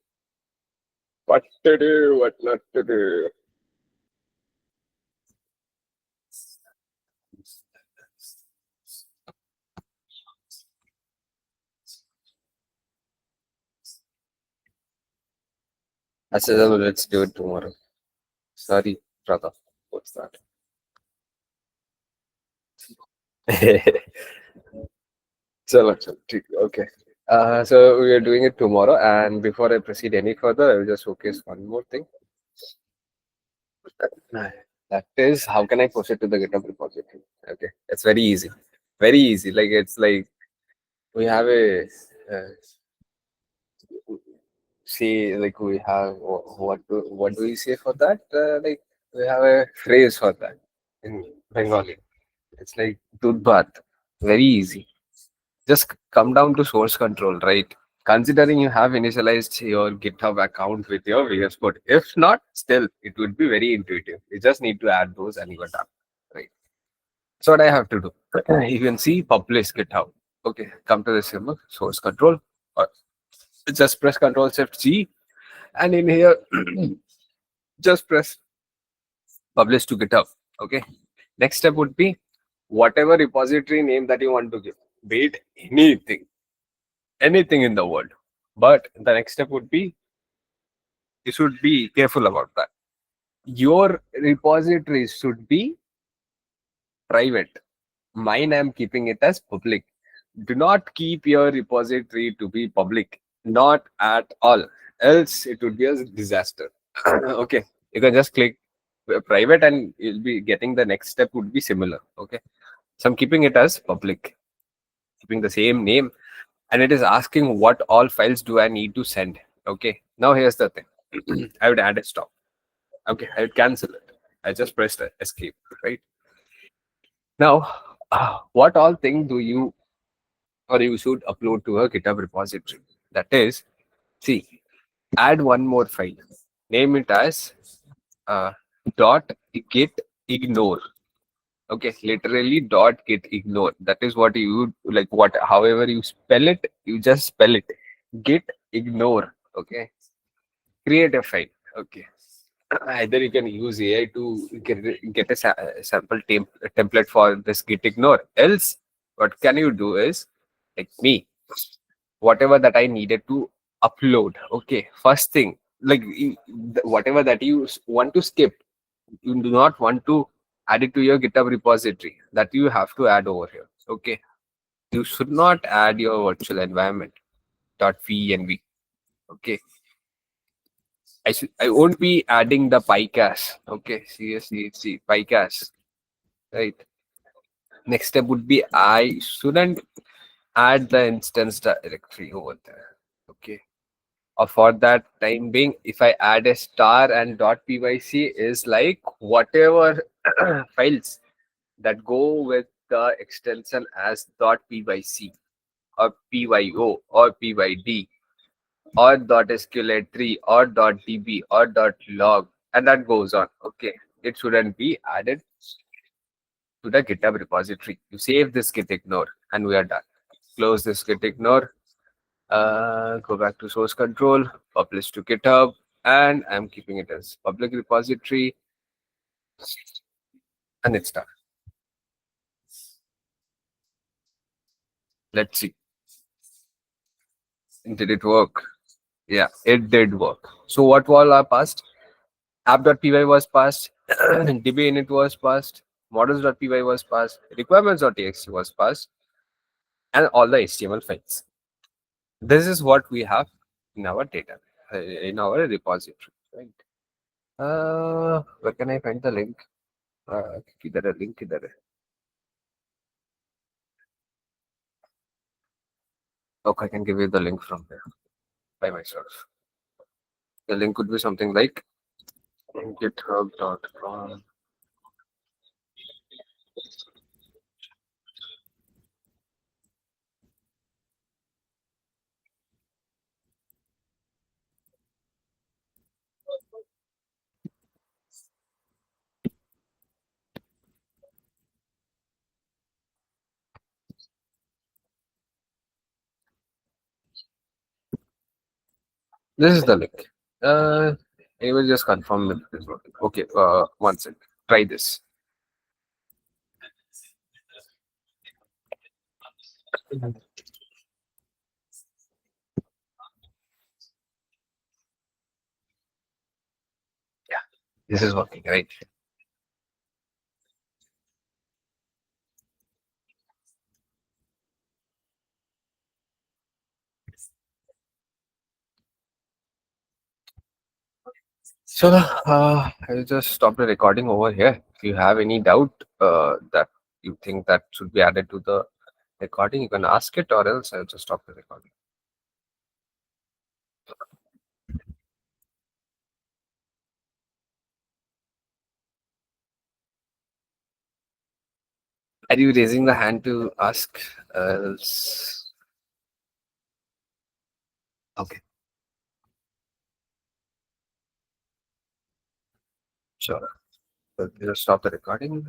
What to do? What not to do? I said, "Oh, let's do it tomorrow." Sorry, brother. What's that? Chalo, chalo, ठीक, okay. So we are doing it tomorrow, and before I proceed any further, I will just showcase one more thing. That is, how can I post it to the GitHub repository? Okay, it's very easy, very easy. Like it's like we have a say, like we have what do we say for that? Like we have a phrase for that in Bengali. It's like "dudh bath." Very easy. Just come down to source control, right? Considering you have initialized your GitHub account with your VS Code. If not, still it would be very intuitive. You just need to add those and you are done, right? So what I have to do, you can see publish GitHub. Okay, come to the symbol source control, or just press Control Shift G, and in here, just press publish to GitHub. Okay, next step would be whatever repository name that you want to give, be it anything in the world. But the next step would be you should be careful about that. Your repositories should be private. Mine, I'm keeping it as public. Do not keep your repository to be public, not at all, else it would be a disaster. Okay, you can just click private and you'll be getting the next step would be similar. Okay, so I'm keeping it as public, keeping the same name, and it is asking what all files do I need to send. Okay, now here's the thing. I would add a stop. Okay, I would cancel it. I just pressed escape, right? Now, what all thing do you or you should upload to a GitHub repository? That is, see, add one more file. Name it as dot git ignore. Okay, literally dot git ignore. That is what you like. What, however you spell it, you just spell it. Git ignore. Okay, create a file. Okay, either you can use AI to get a sample template for this git ignore. Else, what can you do is like me, whatever that I needed to upload. Okay, first thing, like whatever that you want to skip, you do not want to add it to your GitHub repository, that you have to add over here. Okay, you should not add your virtual environment .venv. Okay, I won't be adding the PyCast. Okay, CSC PyCast. Right. Next step would be I shouldn't add the instance directory over there. Okay. Or for that time being, if I add a star and .pyc is like whatever files that go with the extension as .pyc or pyo or pyd or .sqlite3 or .db or .log, and that goes on. Okay, it shouldn't be added. to the GitHub repository. You save this git ignore, and we are done. Close this git ignore. Go back to source control, publish to GitHub, and I'm keeping it as public repository, and it's done. Let's see. Did it work? Yeah, it did work. So what all are passed? App.py was passed, db init was passed, models.py was passed, requirements.txt was passed, and all the HTML files. This is what we have in our data, in our repository, right? Where can I find the link? किधर है link किधर है? Okay, I can give you the link from there by myself. The link could be something like github.com. This is the link. I will just confirm if it is working. Okay, one second. Try this. Yeah, this is working, right? So I will just stop the recording over here. If you have any doubt that you think that should be added to the recording, you can ask it, or else I'll just stop the recording. Are you raising the hand to ask? Else... Okay. Sure. So just stop the recording.